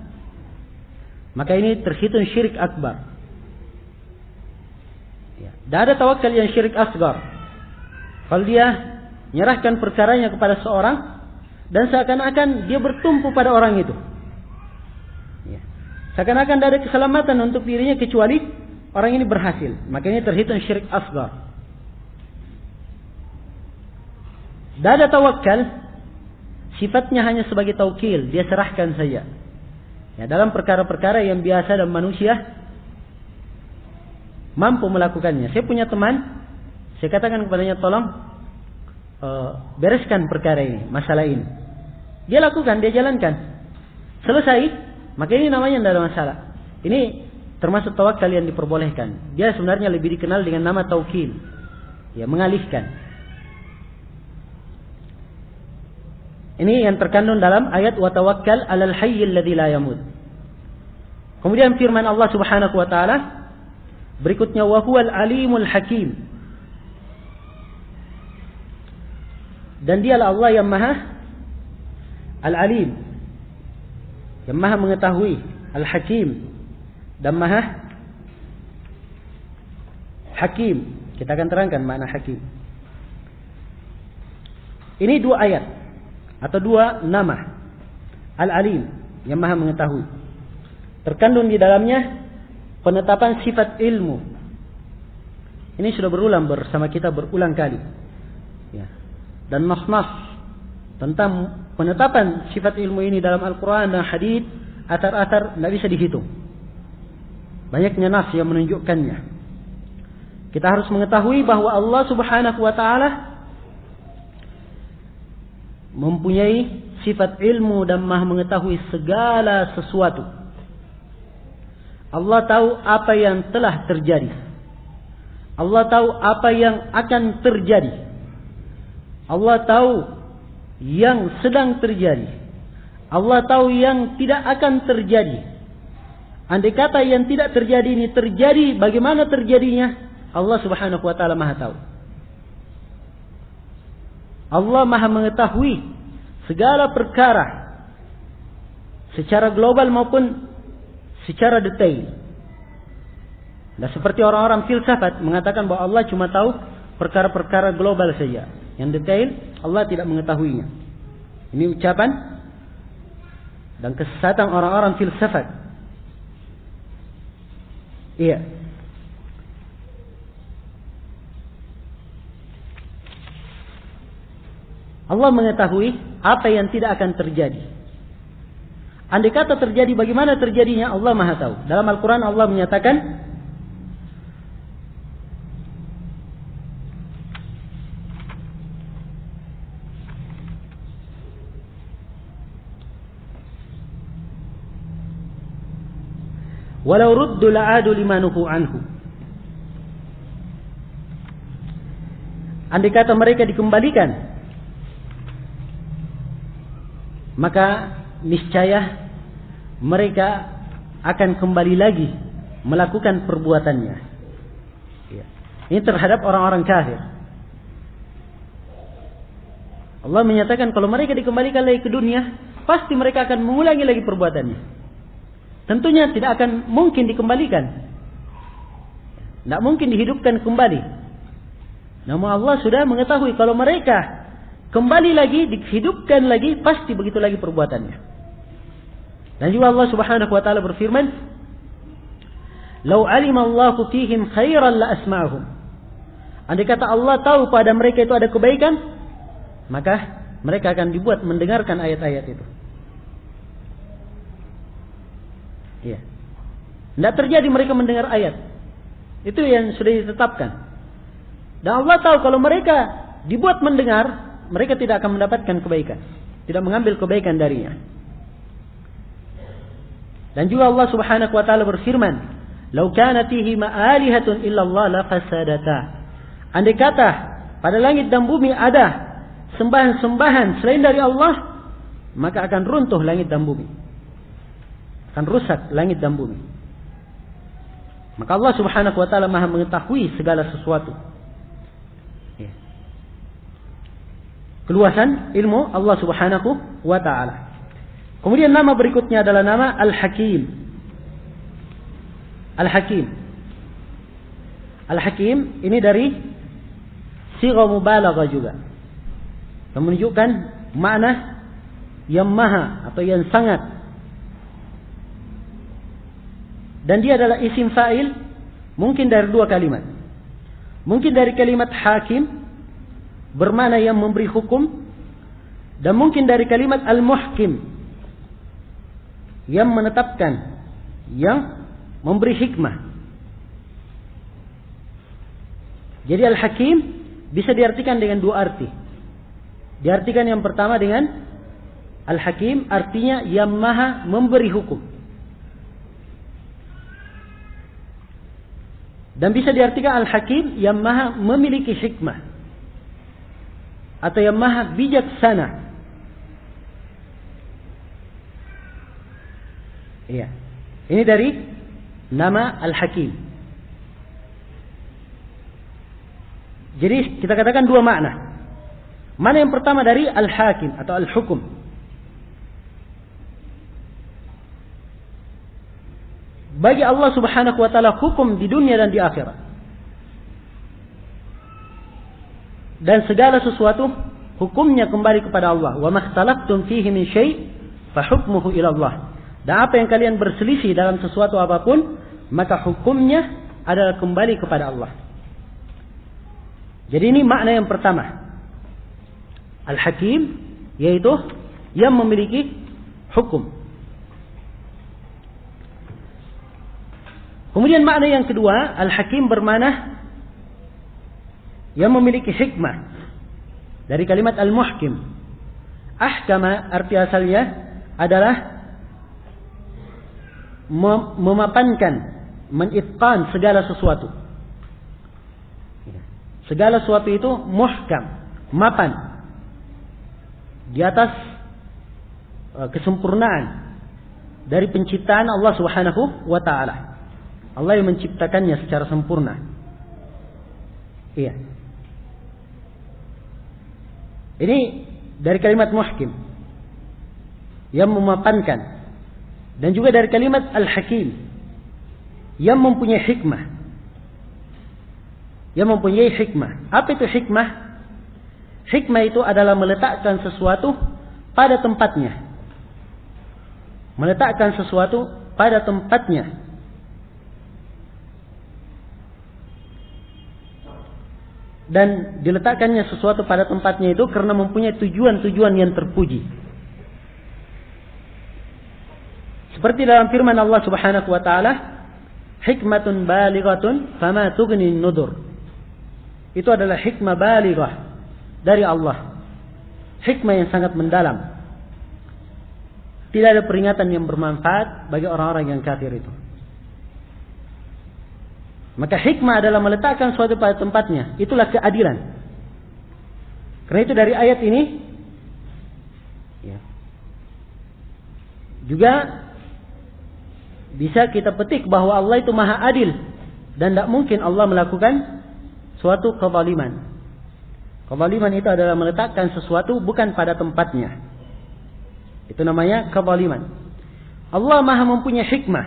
maka ini terhitung syirik akbar. Tidak ada tawakal yang syirik asgar. Kalau dia menyerahkan perkaranya kepada seorang dan seakan-akan dia bertumpu pada orang itu, seakan-akan tidak ada keselamatan untuk dirinya kecuali orang ini berhasil, maka ini terhitung syirik asgar. Tidak ada tawakal, sifatnya hanya sebagai taukil, dia serahkan saja. Ya, dalam perkara-perkara yang biasa dan manusia mampu melakukannya. Saya punya teman, saya katakan kepadanya, tolong bereskan perkara ini, masalah ini. Dia lakukan, dia jalankan. Selesai, maka ini namanya tidak ada masalah. Ini termasuk tawakal yang diperbolehkan. Dia sebenarnya lebih dikenal dengan nama taukil, ya, mengalihkan. Ini yang terkandung dalam ayat wa tawakkal 'alal hayyil ladzi la yamut. Kemudian firman Allah Subhanahu wa taala berikutnya, wa huwal alimul hakim. Dan dialah Allah yang maha al-alim, yang maha mengetahui, al-hakim, dan maha hakim. Kita akan terangkan makna hakim. Ini dua ayat atau dua nama, al-alim, yang maha mengetahui. Terkandung di dalamnya penetapan sifat ilmu. Ini sudah berulang bersama kita berulang kali, ya. Dan nas-nas tentang penetapan sifat ilmu ini dalam Al-Quran dan hadits, atar-atar tidak bisa dihitung. Banyaknya nas yang menunjukkannya. Kita harus mengetahui bahwa Allah Subhanahu wa taala mempunyai sifat ilmu dan maha mengetahui segala sesuatu. Allah tahu apa yang telah terjadi. Allah tahu apa yang akan terjadi. Allah tahu yang sedang terjadi. Allah tahu yang tidak akan terjadi. Andai kata yang tidak terjadi ini terjadi, bagaimana terjadinya? Allah Subhanahu wa taala maha tahu. Allah maha mengetahui segala perkara secara global maupun secara detail. Dan seperti orang-orang filsafat mengatakan bahwa Allah cuma tahu perkara-perkara global saja. yang detail Allah tidak mengetahuinya. Ini ucapan dan kesesatan orang-orang filsafat. Iya. Allah mengetahui apa yang tidak akan terjadi. Andai kata terjadi, bagaimana terjadinya Allah Maha tahu. Dalam Al-Quran Allah menyatakan, walau ruddu la'adu lima nuhu anhu. Andai kata mereka dikembalikan, maka niscaya mereka akan kembali lagi melakukan perbuatannya. Ini terhadap orang-orang kafir. Allah menyatakan kalau mereka dikembalikan lagi ke dunia, pasti mereka akan mengulangi lagi perbuatannya. Tentunya tidak akan mungkin dikembalikan. Tidak mungkin dihidupkan kembali. Namun Allah sudah mengetahui kalau mereka kembali lagi, dihidupkan lagi, pasti begitu lagi perbuatannya. Dan juga Allah Subhanahu wa taala berfirman, "Lau 'alima Allahu fihim khairan la asma'ahum." Andai kata Allah tahu pada mereka itu ada kebaikan, maka mereka akan dibuat mendengarkan ayat-ayat itu. Iya. Tidak terjadi mereka mendengar ayat. Itu yang sudah ditetapkan. Dan Allah tahu kalau mereka dibuat mendengar, mereka tidak akan mendapatkan kebaikan. Tidak mengambil kebaikan darinya. Dan juga Allah Subhanahu wa taala berfirman, "Lau kanat fihi ma'alihatun illallah la fasadata." Andai kata pada langit dan bumi ada sembahan-sembahan selain dari Allah, maka akan runtuh langit dan bumi. Akan rusak langit dan bumi. Maka Allah Subhanahu wa taala Maha mengetahui segala sesuatu. Keluasan ilmu Allah Subhanahu wa taala. Kemudian nama berikutnya adalah nama Al-Hakim. Al-Hakim. Al-Hakim ini dari sigha mubalaghah juga. Yang menunjukkan makna yang maha atau yang sangat. Dan dia adalah isim fa'il mungkin dari dua kalimat. Mungkin dari kalimat hakim bermakna yang memberi hukum, dan mungkin dari kalimat al-muhkim yang menetapkan, yang memberi hikmah. Jadi al-hakim bisa diartikan dengan dua arti. Diartikan yang pertama dengan al-hakim artinya yang maha memberi hukum. Dan bisa diartikan al-hakim yang maha memiliki hikmah atau yang maha bijaksana. Iya. Ini dari nama Al-Hakim. Jadi kita katakan dua makna. Mana yang pertama dari Al-Hakim atau Al-Hukum. Bagi Allah Subhanahu wa taala hukum di dunia dan di akhirat. Dan segala sesuatu hukumnya kembali kepada Allah. Wa makhtalaftum fihi min syai' fa hukmuhu ila Allah. Dan apa yang kalian berselisih dalam sesuatu apapun, maka hukumnya adalah kembali kepada Allah. Jadi ini makna yang pertama. Al-Hakim, yaitu yang memiliki hukum. Kemudian makna yang kedua, Al-Hakim bermakna yang memiliki hikmah. Dari kalimat Al-Muhkim. Ahkama arti asalnya adalah memapankan, menitqan segala sesuatu. Segala sesuatu itu muhkam, mapan, di atas kesempurnaan dari penciptaan Allah Subhanahu wa taala. Allah yang menciptakannya secara sempurna. Iya. Ini dari kalimat muhkim yang memapankan. Dan juga dari kalimat Al-Hakim yang mempunyai hikmah. Yang mempunyai hikmah. Apa itu hikmah? Hikmah itu adalah meletakkan sesuatu pada tempatnya. Meletakkan sesuatu pada tempatnya. Dan diletakkannya sesuatu pada tempatnya itu karena mempunyai tujuan-tujuan yang terpuji. Seperti dalam firman Allah Subhanahu wa taala, hikmatun balighatun fama tughni nudur. Itu adalah hikmah balighah dari Allah. Hikmah yang sangat mendalam. Tidak ada peringatan yang bermanfaat bagi orang-orang yang kafir itu. Maka hikmah adalah meletakkan suatu pada tempatnya. Itulah keadilan. Karena itu dari ayat ini juga bisa kita petik bahwa Allah itu maha adil. Dan tidak mungkin Allah melakukan suatu kezaliman. Kezaliman itu adalah meletakkan sesuatu bukan pada tempatnya. Itu namanya kezaliman. Allah maha mempunyai hikmah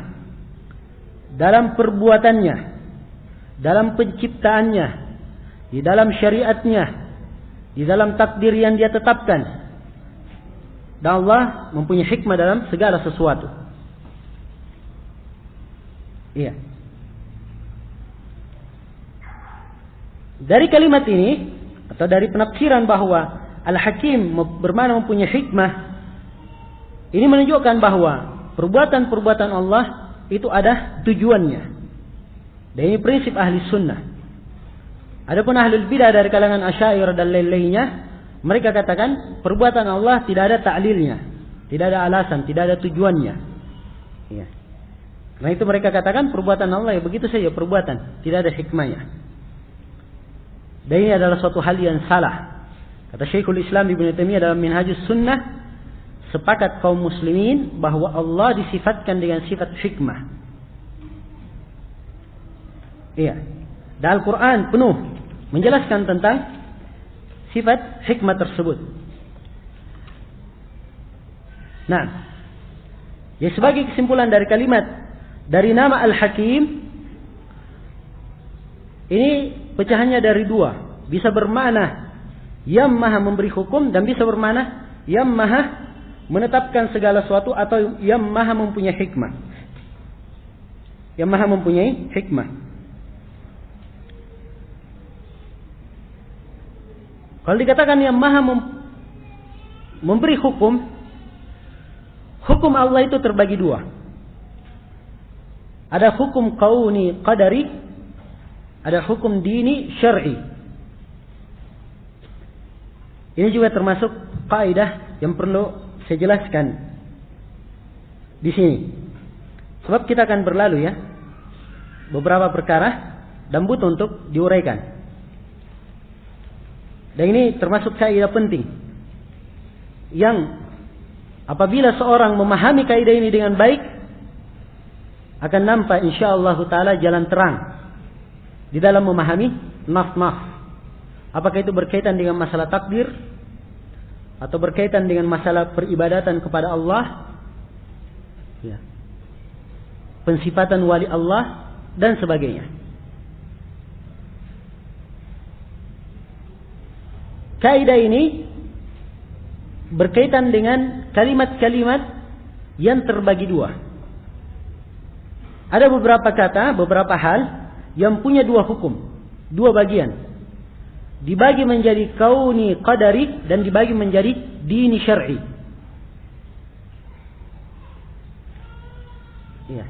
dalam perbuatannya, dalam penciptaannya, di dalam syariatnya, di dalam takdir yang dia tetapkan. Dan Allah mempunyai hikmah dalam segala sesuatu. Iya. Dari kalimat ini, atau dari penafsiran bahwa Al-Hakim bermakna mempunyai hikmah, ini menunjukkan bahwa perbuatan-perbuatan Allah itu ada tujuannya. Dan ini prinsip ahli sunnah. Adapun ahli bidah dari kalangan Asy'ariyah dan lain-lainnya, mereka katakan perbuatan Allah tidak ada ta'lilnya, tidak ada alasan, tidak ada tujuannya. Ya. Karena itu mereka katakan perbuatan Allah ya begitu saja perbuatan, tidak ada hikmahnya. Dan ini adalah suatu hal yang salah. Kata Syekhul Islam Ibnu Taimiyah dalam Minhajus Sunnah, sepakat kaum muslimin bahwa Allah disifatkan dengan sifat hikmah. Iya. Dan Al-Quran penuh menjelaskan tentang sifat hikmah tersebut. Nah, ya sebagai kesimpulan dari kalimat dari nama Al-Hakim, ini pecahannya dari dua. Bisa bermakna yang maha memberi hukum dan bisa bermakna yang maha menetapkan segala sesuatu atau yang maha mempunyai hikmah. Yang maha mempunyai hikmah. Kalau dikatakan yang maha memberi hukum, hukum Allah itu terbagi dua. Ada hukum kauni qadari, ada hukum dini syar'i. Ini juga termasuk kaidah yang perlu saya jelaskan di sini. Sebab kita akan berlalu ya beberapa perkara dan butuh untuk diuraikan. Dan ini termasuk kaidah penting yang apabila seorang memahami kaidah ini dengan baik, akan nampak insyaallah taala jalan terang di dalam memahami naf-naf. Apakah itu berkaitan dengan masalah takdir atau berkaitan dengan masalah peribadatan kepada Allah, ya, pensifatan wali Allah dan sebagainya. Kaidah ini berkaitan dengan kalimat-kalimat yang terbagi dua. Ada beberapa kata, beberapa hal yang punya dua hukum, dua bagian. Dibagi menjadi kauni qadari dan dibagi menjadi dini syar'i. Ya.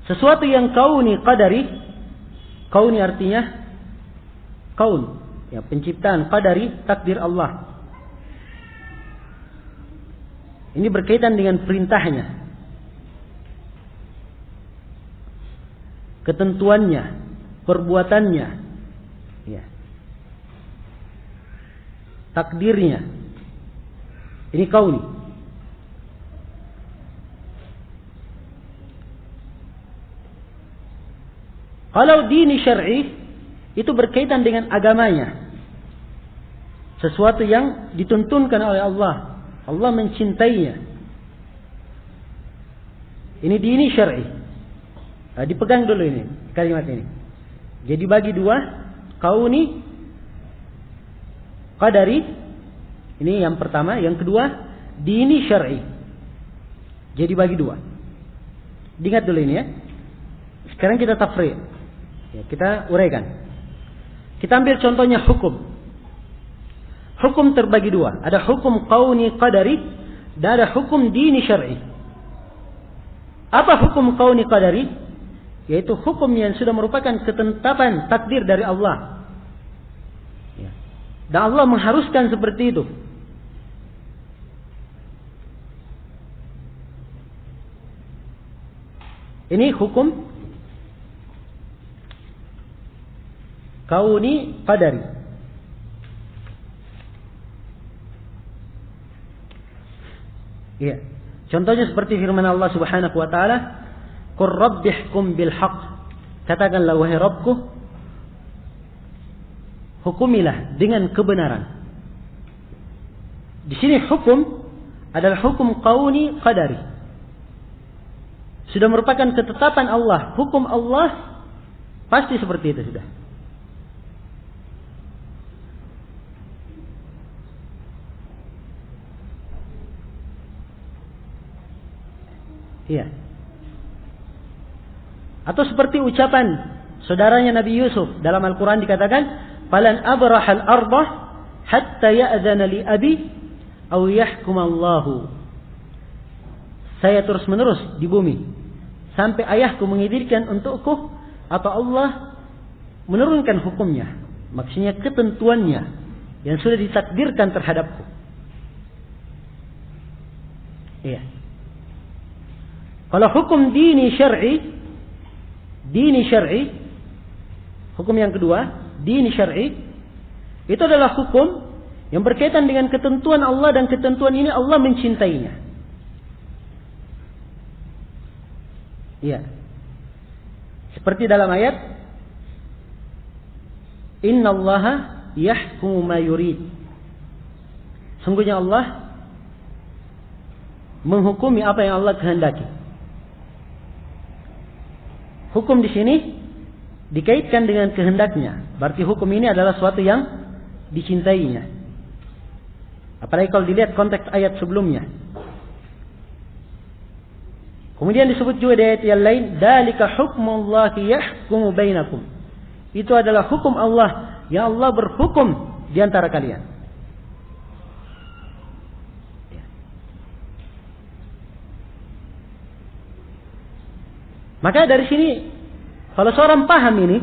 Sesuatu yang kauni qadari, kauni artinya kaun, ya, penciptaan, qadari, takdir Allah. Ini berkaitan dengan perintahnya, ketentuannya, perbuatannya, ya, takdirnya. Ini kauni. Kalau dini syar'i itu berkaitan dengan agamanya, sesuatu yang dituntunkan oleh Allah. Allah mencintainya. Ini dini syar'i. Nah, dipegang dulu ini kalimat ini. Jadi bagi dua, kauni qadari. Ini yang pertama. Yang kedua, dini syar'i. Jadi bagi dua. Diingat dulu ini ya. Sekarang kita tafriq. Ya, kita uraikan. Kita ambil contohnya hukum. Hukum terbagi dua. Ada hukum kauni qadari dan ada hukum dini syar'i. Apa hukum kauni qadari? Yaitu hukum yang sudah merupakan ketetapan takdir dari Allah. Ya. Dan Allah mengharuskan seperti itu. Ini hukum kauni qadari. Ya. Contohnya seperti firman Allah Subhanahu wa taala, "Qur rabbihkum bil haqq." Katakanlah wahai Rabbku, hukumilah dengan kebenaran. Di sini hukum adalah hukum kauni qadari. Sudah merupakan ketetapan Allah, hukum Allah pasti seperti itu sudah. Iya. Atau seperti ucapan saudaranya Nabi Yusuf dalam Al-Quran dikatakan, "Falan abrahal ardah hatta ya'zana li abi aw yahkumallahu." Saya terus menerus di bumi sampai ayahku mengizinkan untukku atau Allah menurunkan hukumnya, maksudnya ketentuannya yang sudah ditakdirkan terhadapku. Iya. Kalau hukum dini syar'i, hukum yang kedua, dini syar'i, itu adalah hukum yang berkaitan dengan ketentuan Allah dan ketentuan ini Allah mencintainya. Iya. Seperti dalam ayat, "Innallaha yahkumu ma yurid." Sungguhnya Allah menghukumi apa yang Allah kehendaki. Hukum di sini dikaitkan dengan kehendaknya. Berarti hukum ini adalah suatu yang dicintainya. Apalagi kalau dilihat konteks ayat sebelumnya. Kemudian disebut juga di ayat yang lain, "Dzalika hukmullahi yahkumu bainakum." Itu adalah hukum Allah yang Allah berhukum di antara kalian. Maka dari sini, kalau seorang paham ini,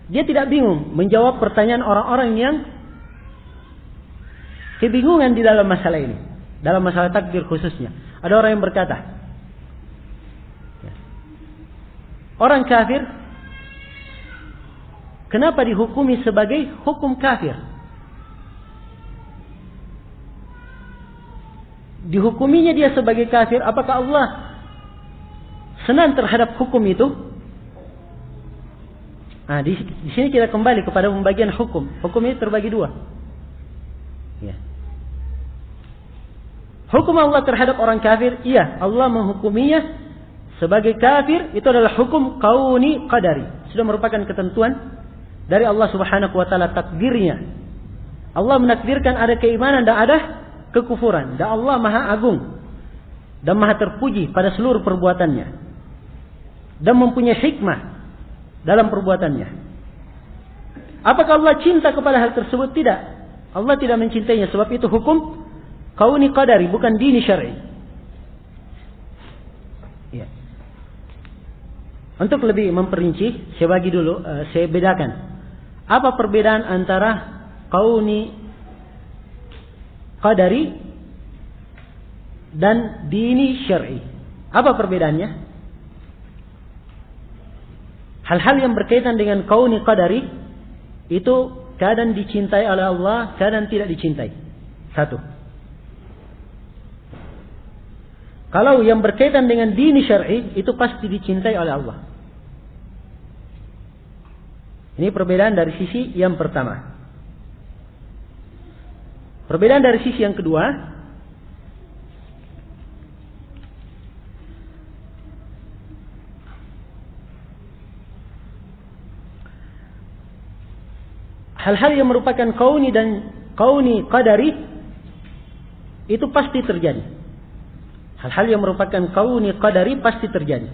dia tidak bingung menjawab pertanyaan orang-orang yang kebingungan di dalam masalah ini. Dalam masalah takdir khususnya. Ada orang yang berkata, orang kafir, kenapa dihukumi sebagai hukum kafir? Dihukuminya dia sebagai kafir, apakah Allah senang terhadap hukum itu? Nah, di sini kita kembali kepada pembagian hukum. Hukum ini terbagi dua. Ya. Hukum Allah terhadap orang kafir, iya, Allah menghukuminya sebagai kafir. Itu adalah hukum kauni qadari. Sudah merupakan ketentuan dari Allah Subhanahu wa taala, takdirnya. Allah menakdirkan ada keimanan dan ada kekufuran. Dan Allah Maha Agung dan Maha terpuji pada seluruh perbuatannya. Dan mempunyai hikmah dalam perbuatannya. Apakah Allah cinta kepada hal tersebut? Tidak. Allah tidak mencintainya. Sebab itu hukum kauni qadari, bukan dini syar'i. Ya. Untuk lebih memperinci, saya bagi dulu, saya bedakan. Apa perbedaan antara kauni qadari dan dini syar'i? Apa perbedaannya? Hal-hal yang berkaitan dengan kauni qadari itu kadang dicintai oleh Allah, kadang tidak dicintai. Satu. Kalau yang berkaitan dengan dini syar'i itu pasti dicintai oleh Allah. Ini perbedaan dari sisi yang pertama. Perbedaan dari sisi yang kedua, hal-hal yang merupakan kauni dan kauni qadari, itu pasti terjadi. Hal-hal yang merupakan kauni qadari pasti terjadi.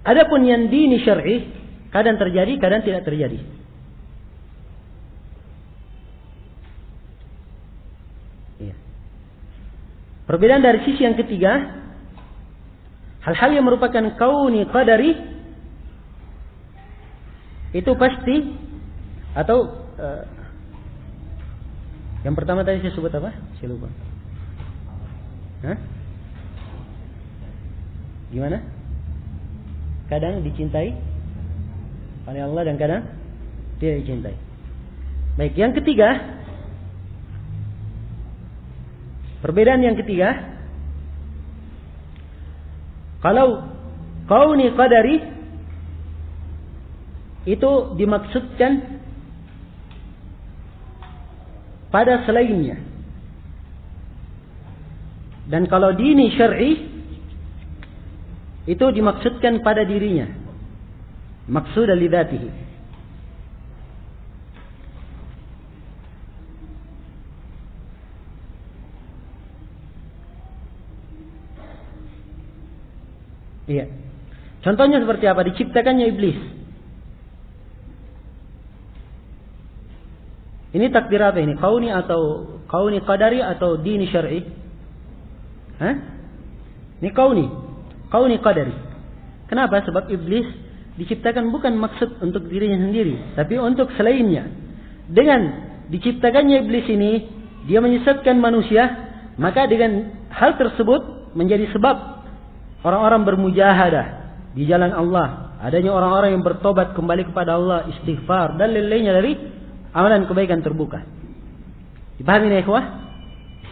Adapun yang dini syar'i, kadang terjadi, kadang tidak terjadi. Ya. Perbedaan dari sisi yang ketiga, hal-hal yang merupakan kauni qadari itu pasti, atau yang pertama tadi saya sebut apa? Saya lupa. Hah? Gimana? Kadang dicintai oleh Allah dan kadang tidak dicintai. Baik, yang ketiga, perbedaan yang ketiga, kalau kauni qadari itu dimaksudkan pada selainnya. Dan kalau dini syar'i itu dimaksudkan pada dirinya. Maksud li dzatihi. Iya. Contohnya seperti apa? Diciptakannya iblis. Ini takdir apa ini? Kauni atau kauni qadari atau dini syar'i? Hah? Ini kauni qadari. Kenapa? Sebab iblis diciptakan bukan maksud untuk dirinya sendiri, tapi untuk selainnya. Dengan diciptakannya iblis ini, dia menyesatkan manusia, maka dengan hal tersebut menjadi sebab orang-orang bermujahadah di jalan Allah. Adanya orang-orang yang bertobat kembali kepada Allah, istighfar dan lain-lainnya dari amalan kebaikan terbuka. Dipahami ya ikhwah?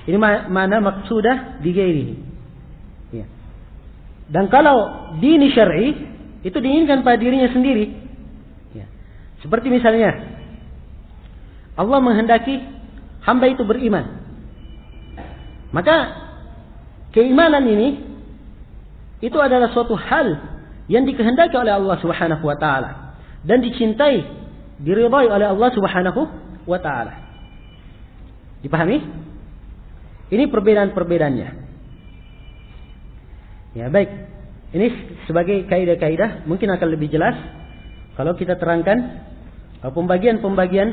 Ini mana maksudah di ghairihi. Ya. Dan kalau dini syar'i itu diinginkan pada dirinya sendiri. Ya. Seperti misalnya Allah menghendaki hamba itu beriman. Maka keimanan ini itu adalah suatu hal yang dikehendaki oleh Allah Subhanahu wa taala dan dicintai, diridhai oleh Allah Subhanahu wa taala. Dipahami? Ini perbedaan-perbedaannya. Ya, baik. Ini sebagai kaidah-kaidah mungkin akan lebih jelas kalau kita terangkan pembagian-pembagian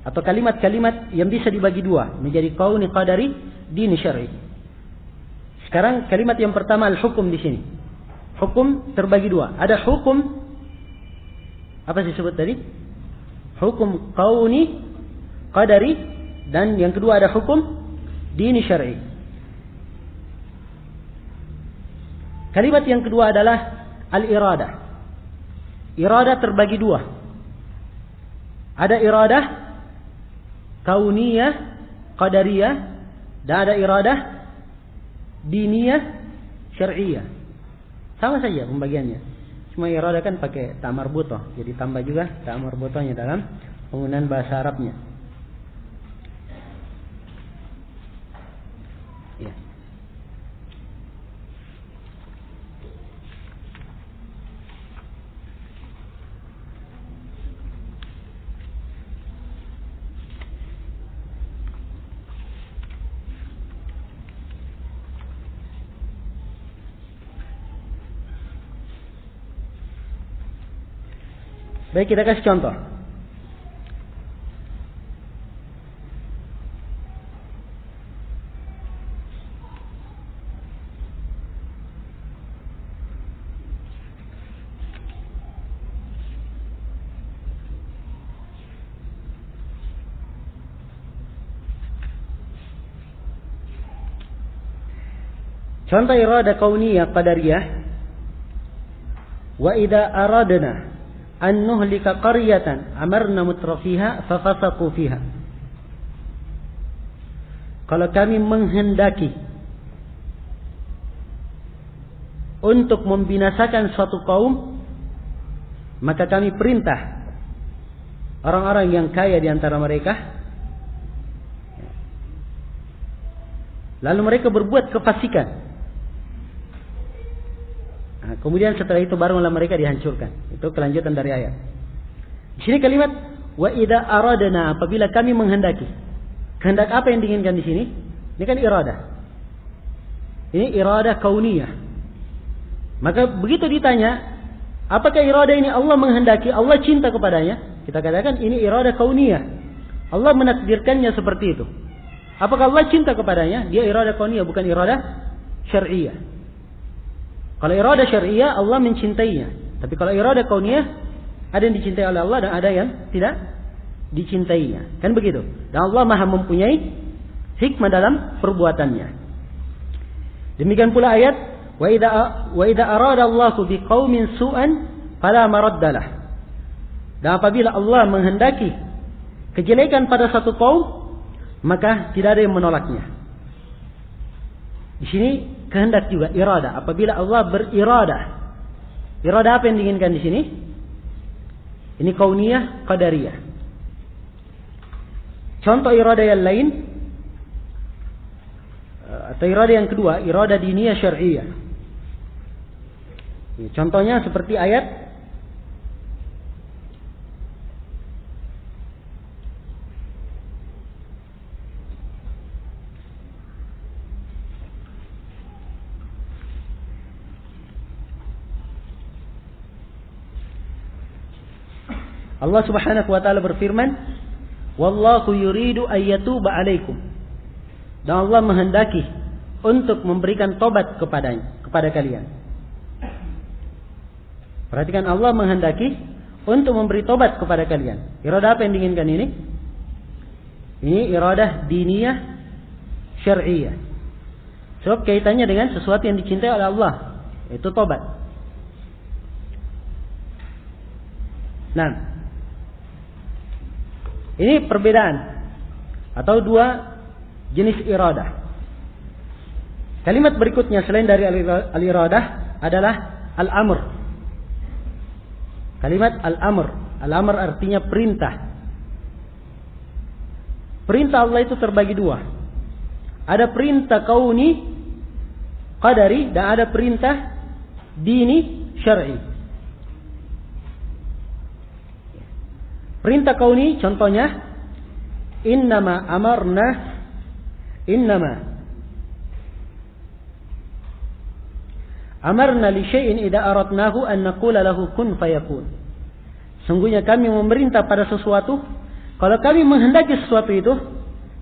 atau kalimat-kalimat yang bisa dibagi dua menjadi kauni qadari, dini syar'i. Sekarang kalimat yang pertama al-hukum di sini. Hukum terbagi dua. Ada hukum apa sih disebut tadi? Hukum kauni qadari, dan yang kedua ada hukum dini syar'i. Kalimat yang kedua adalah al-iradah. Iradah terbagi dua. Ada iradah kauniyah, qadariyah, dan ada iradah diniyah, syar'iyah. Sama saja pembagiannya. Cuma iradah kan pakai ta' marbuthah, jadi tambah juga ta' marbuthahnya dalam penggunaan bahasa Arabnya. Ya. Baik, kita kasih contoh. Contoh iradah kauniyah qadariyah. Wa idza aradna an nuhlika qaryatan amarna mutrafiha fafasaqu fiha. Kalau kami menghendaki untuk membinasakan suatu kaum, maka kami perintah orang-orang yang kaya di antara mereka, lalu mereka berbuat kefasikan. Nah, kemudian setelah itu barulah mereka dihancurkan. Itu kelanjutan dari ayat. Di sini kalimat wa idza aradna, apabila kami menghendaki. Kehendak apa yang diinginkan di sini? Ini kan iradah. Ini iradah kauniyah. Maka begitu ditanya, apakah iradah ini Allah menghendaki, Allah cinta kepadanya? Kita katakan ini iradah kauniyah. Allah menakdirkannya seperti itu. Apakah Allah cinta kepadanya? Dia iradah kauniyah, bukan iradah syar'iyah. Kalau iradah syar'iyah, Allah mencintainya. Tapi kalau iradah kauniyah, ada yang dicintai oleh Allah dan ada yang tidak dicintainya. Kan begitu. Dan Allah Maha mempunyai hikmah dalam perbuatannya. Demikian pula ayat wa idza arada Allahu biqaumin su'an fala maraddalah. Dan apabila Allah menghendaki kejelekan pada satu kaum, maka tidak ada yang menolaknya. Di sini kehendak juga irada. Apabila Allah beriradah, irada apa yang diinginkan di sini? Ini kauniyah, qadariyah. Contoh irada yang lain atau irada yang kedua, irada diniyah syar'iyah. Contohnya seperti ayat Allah Subhanahu wa taala berfirman, "Wallahu yuridu ayyatuba 'alaikum." Dan Allah menghendaki untuk memberikan tobat kepada kalian. Perhatikan, Allah menghendaki untuk memberi tobat kepada kalian. Iradah apa yang diinginkan ini? Ini iradah diniyah syar'iyah. Sebab kaitannya dengan sesuatu yang dicintai oleh Allah, yaitu tobat. Nah, ini perbedaan atau dua jenis iradah. Kalimat berikutnya selain dari al-iradah adalah al-amr. Kalimat al-amr. Al-amr artinya perintah. Perintah Allah itu terbagi dua. Ada perintah kauni, qadari, dan ada perintah dini, syar'i. Perintah kauni contohnya innama amarna li syai'in idza aradnahu an naqula lahu kun fayakun. Sungguhnya kami memerintah pada sesuatu, kalau kami menghendaki sesuatu itu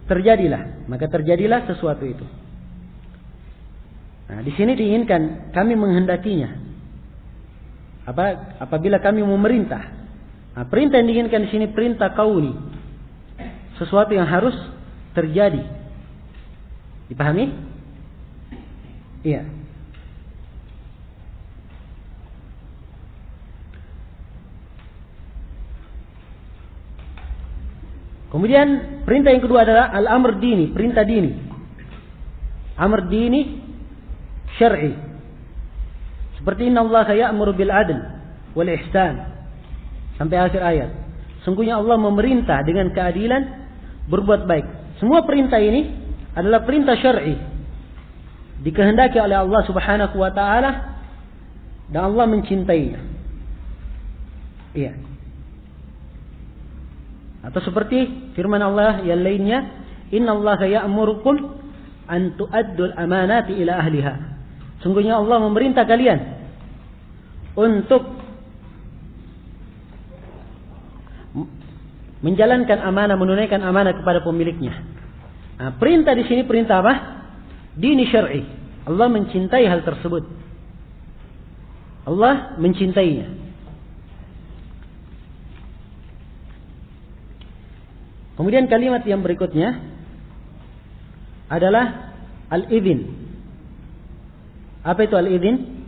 terjadilah, maka terjadilah sesuatu itu. Nah, di sini diinginkan kami menghendakinya. Apabila kami memerintah. Nah, perintah yang diinginkan di sini perintah kauni. Sesuatu yang harus terjadi. Dipahami? Iya. Kemudian perintah yang kedua adalah al-amr dini, perintah dini. Amr dini syar'i. Seperti innallaha ya'muru bil 'adl wal ihsan. Sampai akhir ayat. Sungguhnya Allah memerintah dengan keadilan, berbuat baik. Semua perintah ini adalah perintah syar'i. Dikehendaki oleh Allah Subhanahu wa taala dan Allah mencintainya. Iya. Atau seperti firman Allah yang lainnya, innallaha ya'murukum an tu'addul amanati ila ahliha. Sungguhnya Allah memerintah kalian untuk menjalankan amanah, menunaikan amanah kepada pemiliknya. Nah, perintah di sini perintah apa? Dini syar'i. Allah mencintai hal tersebut. Allah mencintainya. Kemudian kalimat yang berikutnya adalah al-idhin. Apa itu al-idhin?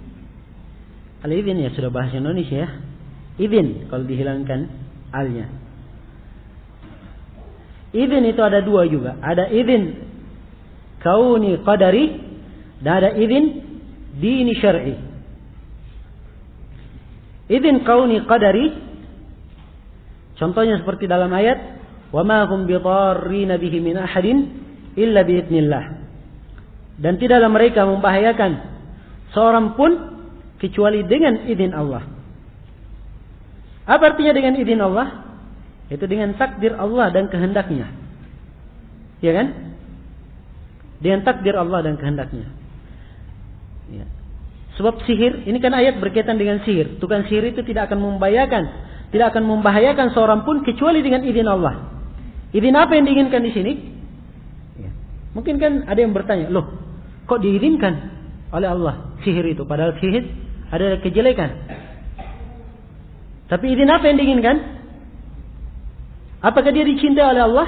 Al-idhin ya sudah bahasa Indonesia ya. Idhin kalau dihilangkan alnya. Idhin itu ada dua juga. Ada idhin kauni qadari dan ada idhin dini syar'i. Idhin kauni qadari contohnya seperti dalam ayat wa ma hum bidarrina bihi min ahadin illa biidznillah. Dan tidaklah mereka membahayakan seorang pun kecuali dengan izin Allah. Apa artinya dengan izin Allah? Itu dengan takdir Allah dan kehendaknya. Ya kan? Dengan takdir Allah dan kehendaknya. Ya. Sebab sihir, ini kan ayat berkaitan dengan sihir. Tukang sihir itu tidak akan membahayakan seorang pun kecuali dengan izin Allah. Izin apa yang diinginkan di sini? Ya. Mungkin kan ada yang bertanya, loh, kok diizinkan oleh Allah sihir itu? Padahal sihir adalah kejelekan. Tapi izin apa yang diinginkan? Apakah dia dicintai oleh Allah?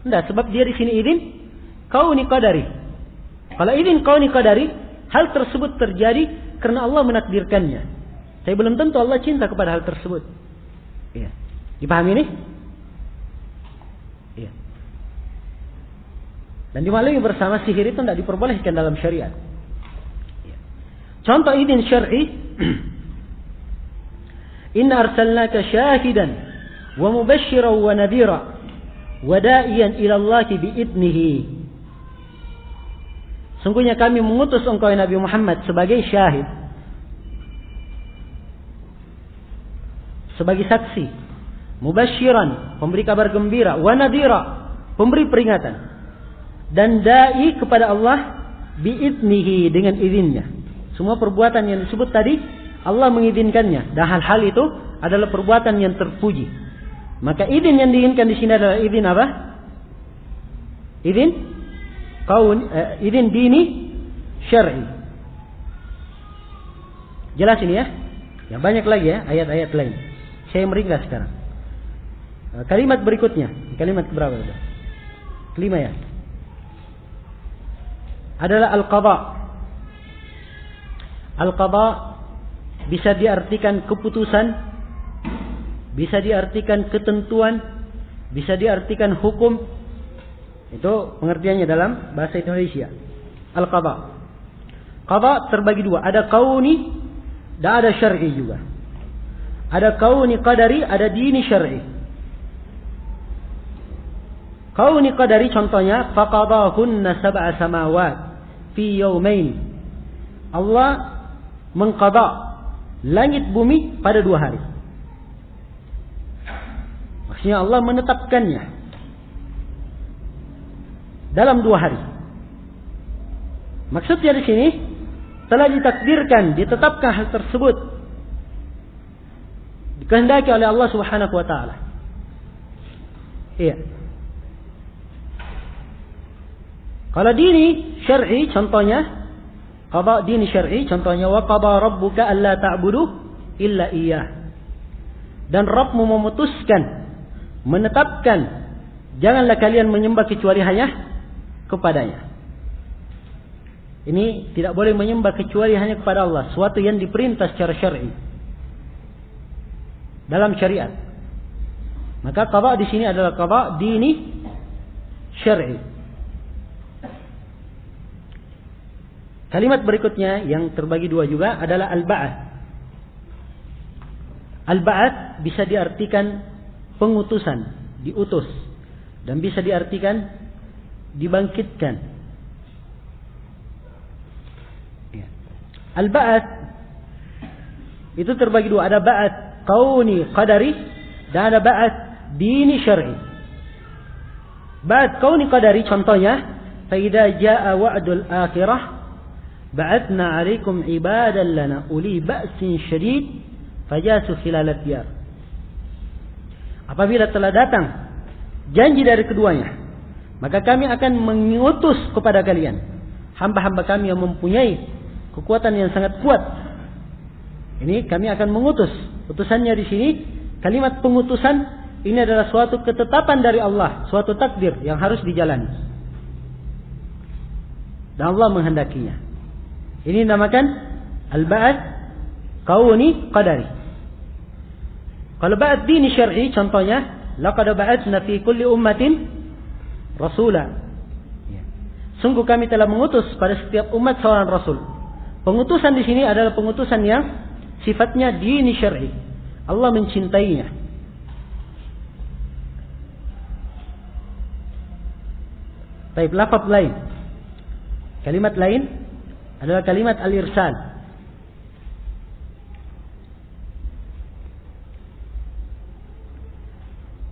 Tidak, sebab dia di sini izin kauni qadari. Kalau izin kauni qadari, hal tersebut terjadi karena Allah menakdirkannya. Tapi belum tentu Allah cinta kepada hal tersebut. Iya. Dipahami ini? Iya. Dan dimaklumi bersama sihir itu tidak diperbolehkan dalam syariat. Iya. Contoh izin syar'i. Inna arsalnaka syahidan wa mubasysyiran wa nadhira wa da'iyan ila Allah bi'idnihi. Sungguhnya kami mengutus engkau Nabi Muhammad sebagai syahid, sebagai saksi, mubasysyiran, pemberi kabar gembira, wa nadhira, pemberi peringatan, dan dai kepada Allah bi'idnihi, dengan izinnya. Semua perbuatan yang disebut tadi Allah mengizinkannya, dan hal-hal itu adalah perbuatan yang terpuji. Maka izin yang diinginkan di sini adalah izin apa? Izin dini syar'i. Jelas ini ya? Ya banyak lagi ya ayat-ayat lain. Saya meringkas sekarang. Kalimat berikutnya, kalimat berapa sudah? Kelima ya. Adalah al-qadha. Al-qadha bisa diartikan keputusan, bisa diartikan ketentuan, bisa diartikan hukum. Itu pengertiannya dalam bahasa Indonesia. Al-qadha. Qadha terbagi dua. Ada kauni dan ada syar'i juga. Ada kauni qadari, ada dini syar'i. Kauni qadari contohnya, faqadahunna sab'a samawat fi yawmain. Allah mengqadha langit bumi pada 2 hari. Maksudnya Allah menetapkannya dalam 2 hari. Maksudnya di sini telah ditakdirkan, ditetapkan hal tersebut, dikehendaki oleh Allah Subhanahu wa taala. Iya. Kalau dini syar'i contohnya, qada dini syar'i contohnya, wa qada rabbuka alla ta'budu illa iyyah. Dan Rabbmu memutuskan, menetapkan, janganlah kalian menyembah kecuali hanya kepadanya. Ini tidak boleh menyembah kecuali hanya kepada Allah, suatu yang diperintah secara syar'i dalam syariat. Maka qada di sini adalah qada dini syar'i. Kalimat berikutnya yang terbagi 2 juga adalah al-ba'ats. Al-ba'ats bisa diartikan pengutusan, diutus, dan bisa diartikan dibangkitkan. Ya. Al-ba'ats itu terbagi 2, ada ba'ats kauni qadari dan ada ba'ats dini syar'i. Ba'ats kauni qadari contohnya, fa idza jaa wa'dul akhirah ba'atsna 'alaikum 'ibadan lana uli ba'sin syadid fajasu khilalat diyar. Apabila telah datang janji dari keduanya, maka kami akan mengutus kepada kalian hamba-hamba kami yang mempunyai kekuatan yang sangat kuat. Ini kami akan mengutus. Utusannya di sini, kalimat pengutusan ini adalah suatu ketetapan dari Allah, suatu takdir yang harus dijalani. Dan Allah menghendakinya. Ini dinamakan al-ba'ats kauni qadari. Kalau ba'ats dini syar'i contohnya, laqad ba'atsna fi kulli ummatin rasula. Sungguh kami telah mengutus pada setiap umat seorang rasul. Pengutusan di sini adalah pengutusan yang sifatnya dini syar'i. Allah mencintainya. Baik, lafaz lain. Kalimat lain adalah kalimat al-irsal.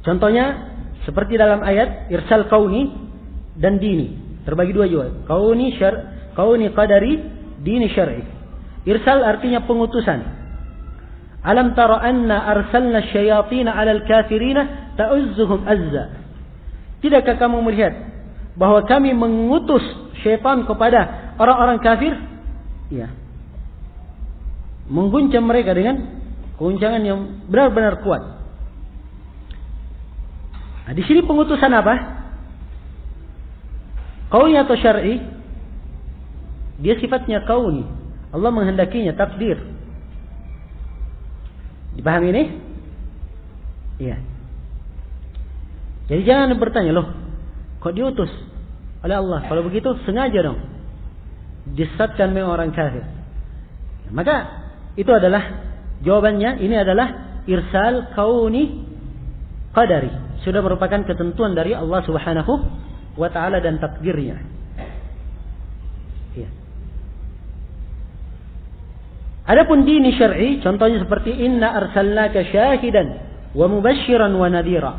Contohnya seperti dalam ayat irsal kauni dan dini. Terbagi dua juga. Kauni qadari, dini syar'i. Irsal artinya pengutusan. Alam tara anna arsalna syayatin 'alal kafirina ta'uzzuhum azza. Tidakkah kamu melihat bahwa kami mengutus syaitan kepada orang-orang kafir? Ya. Mengguncang mereka dengan guncangan yang benar-benar kuat. Nah, di sini pengutusan apa? Kauni atau syar'i? Dia sifatnya kauni. Allah menghendakinya, takdir. Dipahami ini? Iya. Jadi jangan bertanya, loh, kok diutus oleh Allah? Kalau begitu sengaja dong disesatkan oleh orang kafir. Maka itu adalah jawabannya. Ini adalah irsal kauni qadari. Sudah merupakan ketentuan dari Allah Subhanahu wa ta'ala dan takdirnya. Ya. Adapun dini syar'i, contohnya seperti inna arsalnaka syahidan wa mubasysyiran wa nadhira.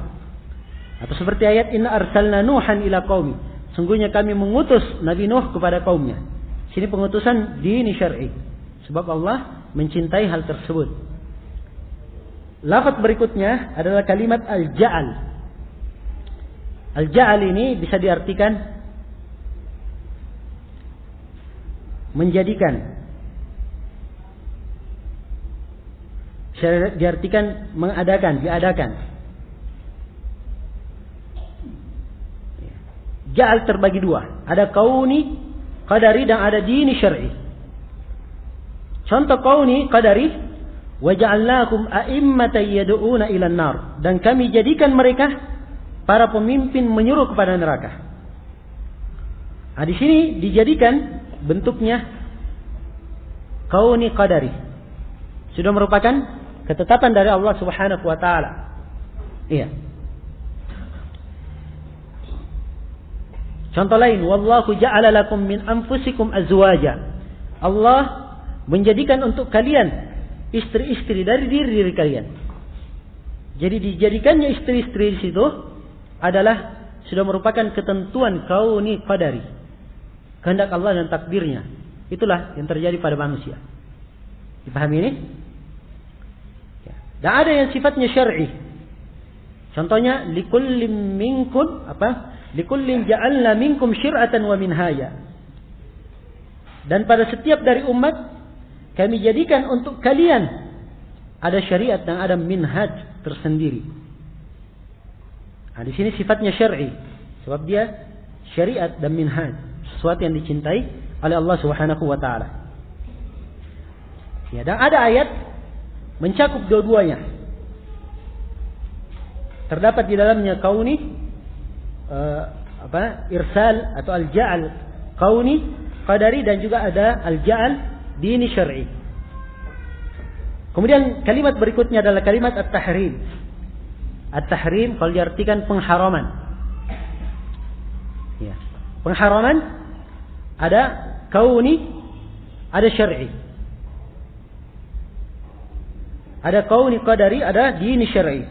Atau seperti ayat inna arsalna nuhan ila qaumi. Sungguhnya kami mengutus Nabi Nuh kepada kaumnya. Sini pengutusan dini syar'i. Sebab Allah mencintai hal tersebut. Lafaz berikutnya adalah kalimat al-ja'al. Al-ja'al ini bisa diartikan menjadikan. Bisa diartikan mengadakan, diadakan. Ja'al terbagi dua. Ada kauni, qadari dan ada dini syar'i. Contoh kauni, qadari, waja'alnakum a'immatan yad'una ilan nar. Dan kami jadikan mereka para pemimpin menyuruh kepada neraka. Nah, di sini dijadikan bentuknya kauni qadari. Sudah merupakan ketetapan dari Allah Subhanahu wa taala. Iya. Contoh lain, wallahu ja'ala lakum min anfusikum azwaja. Allah menjadikan untuk kalian istri-istri dari diri kalian. Jadi dijadikannya istri-istri di situ adalah sudah merupakan ketentuan kauni qadari. Kehendak Allah dan takdirnya. Itulah yang terjadi pada manusia. Dipahami ini? Dan ada yang sifatnya syar'i. Contohnya likullin minkum likullin ja'alna minkum syir'atan wa minhaja. Dan pada setiap dari umat kami jadikan untuk kalian ada syariat dan ada minhaj tersendiri. Nah, di sini sifatnya syar'i, sebab dia syariat dan minhaj, sesuatu yang dicintai oleh Allah Subhanahu wa taala. Ya, dan ada ayat mencakup dua-duanya. Terdapat di dalamnya kauni irsal atau al-ja'al kauni qadari dan juga ada al-ja'al dini syar'i. Kemudian kalimat berikutnya adalah kalimat at-tahrim. At-tahrim kalau diartikan pengharaman. Ya. Pengharaman ada kauni, ada syar'i. Ada kauni qadari, ada dini syar'i.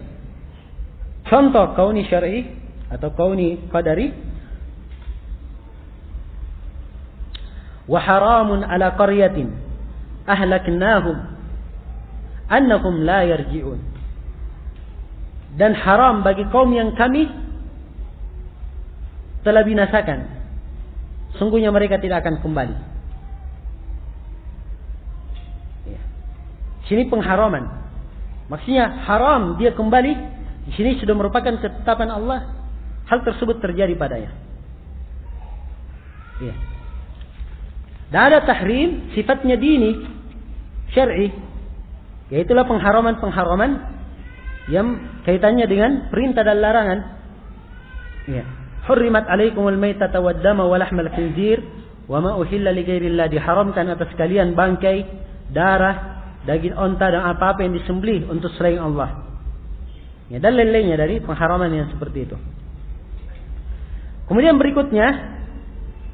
Contoh kauni syar'i atau kauni qadari. Wa haramun ala qaryatin ahlaknahum annahum la yarji'un. Dan haram bagi kaum yang kami telah binasakan, sungguhnya mereka tidak akan kembali. Ya. Sini pengharaman, maksudnya haram dia kembali. Di sini sudah merupakan ketetapan Allah, hal tersebut terjadi padanya. Ya. Dan ada tahrim sifatnya dini syar'i, yaitulah pengharaman-pengharaman yang kaitannya dengan perintah dan larangan. Ya. Hurrimat alaikumul maitata waddama wa lahmal khinzir wa ma uhilla li ghairillah. Diharamkan atas kalian bangkai, darah, daging onta dan apa-apa yang disembelih untuk selain Allah. Ya, dan lain-lainnya dari pengharaman yang seperti itu. Kemudian berikutnya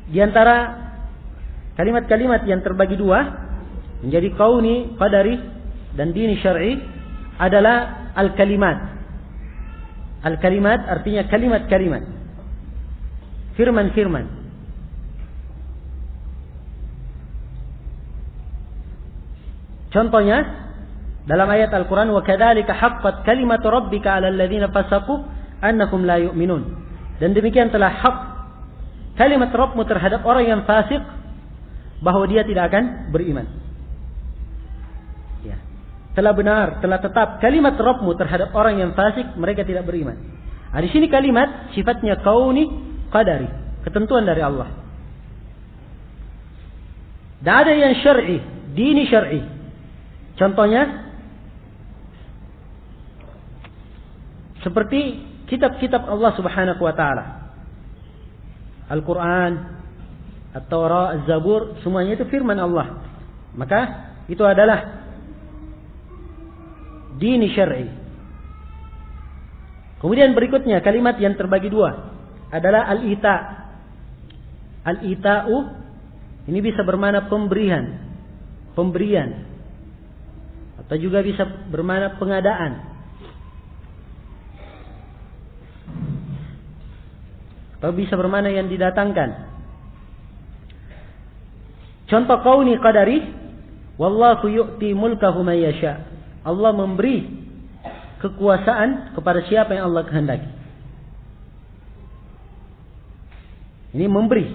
di antara kalimat-kalimat yang terbagi dua menjadi kauni, qadari dan dini syar'i adalah al-kalimat. Al-kalimat artinya kalimat-kalimat. Firman-firman. Contohnya dalam ayat Al-Quran, wa kadzalika haqqat kalimatu rabbika 'alal ladzina fasaqu annahum la yu'minun. Dan demikian telah hak kalimat Rabbmu terhadap orang yang fasik bahwa dia tidak akan beriman. Ya. Telah benar, telah tetap kalimat Rabbmu terhadap orang yang fasik, mereka tidak beriman. Nah, di sini kalimat sifatnya kauni qadari, ketentuan dari Allah. Dan ada yang syar'i, dini syar'i. Contohnya seperti kitab-kitab Allah Subhanahu wa taala. Al-Quran, At-Taurat, Az-Zabur, semuanya itu firman Allah. Maka itu adalah dini syar'i. Kemudian berikutnya kalimat yang terbagi dua adalah al-ita. Al-ita'u ini bisa bermakna pemberian, atau juga bisa bermakna pengadaan, atau bisa bermakna yang didatangkan. Contoh kauni qadari, wallahu yu'ti mulkahu man yasha. Allah memberi kekuasaan kepada siapa yang Allah kehendaki. Ini memberi.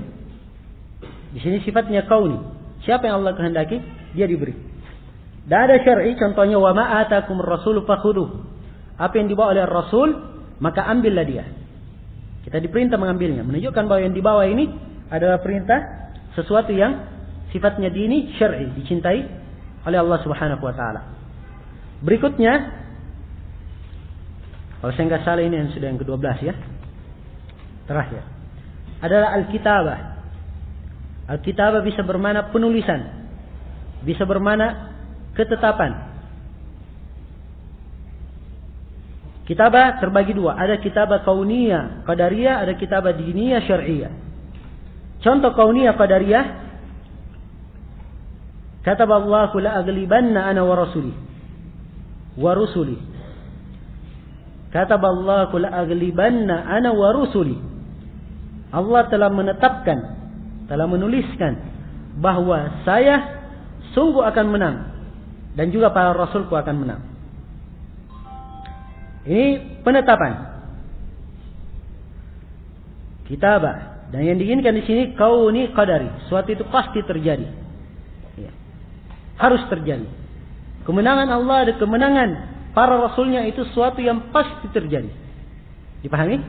Di sini sifatnya kauni. Siapa yang Allah kehendaki, dia diberi. Dan ada syar'i, contohnya wa ma atakumur rasulu fakhuduh. Apa yang dibawa oleh Rasul, maka ambillah dia. Kita diperintah mengambilnya, menunjukkan bahwa yang dibawa ini adalah perintah sesuatu yang sifatnya dini syar'i, dicintai oleh Allah Subhanahu wa taala. Berikutnya, kalau saya enggak salah ini yang sudah yang ke-12 ya. Terakhir adalah al-kitabah. Al-kitabah bisa bermakna penulisan, bisa bermakna ketetapan. Kitabah terbagi dua, ada kitabah kauniyah qadariyah, ada kitabah diniyah syar'iyah. Contoh kauniyah qadariyah, kataballahu la aghlibanna ana wa rusuli. Kataballahu la aghlibanna ana wa rusuli. Allah telah menetapkan, telah menuliskan bahwa saya sungguh akan menang dan juga para rasulku akan menang. Ini penetapan kitabah, dan yang diinginkan di sini kauni qadari, suatu itu pasti terjadi, ya. Harus terjadi. Kemenangan Allah dan kemenangan para rasulnya itu suatu yang pasti terjadi. Dipahami?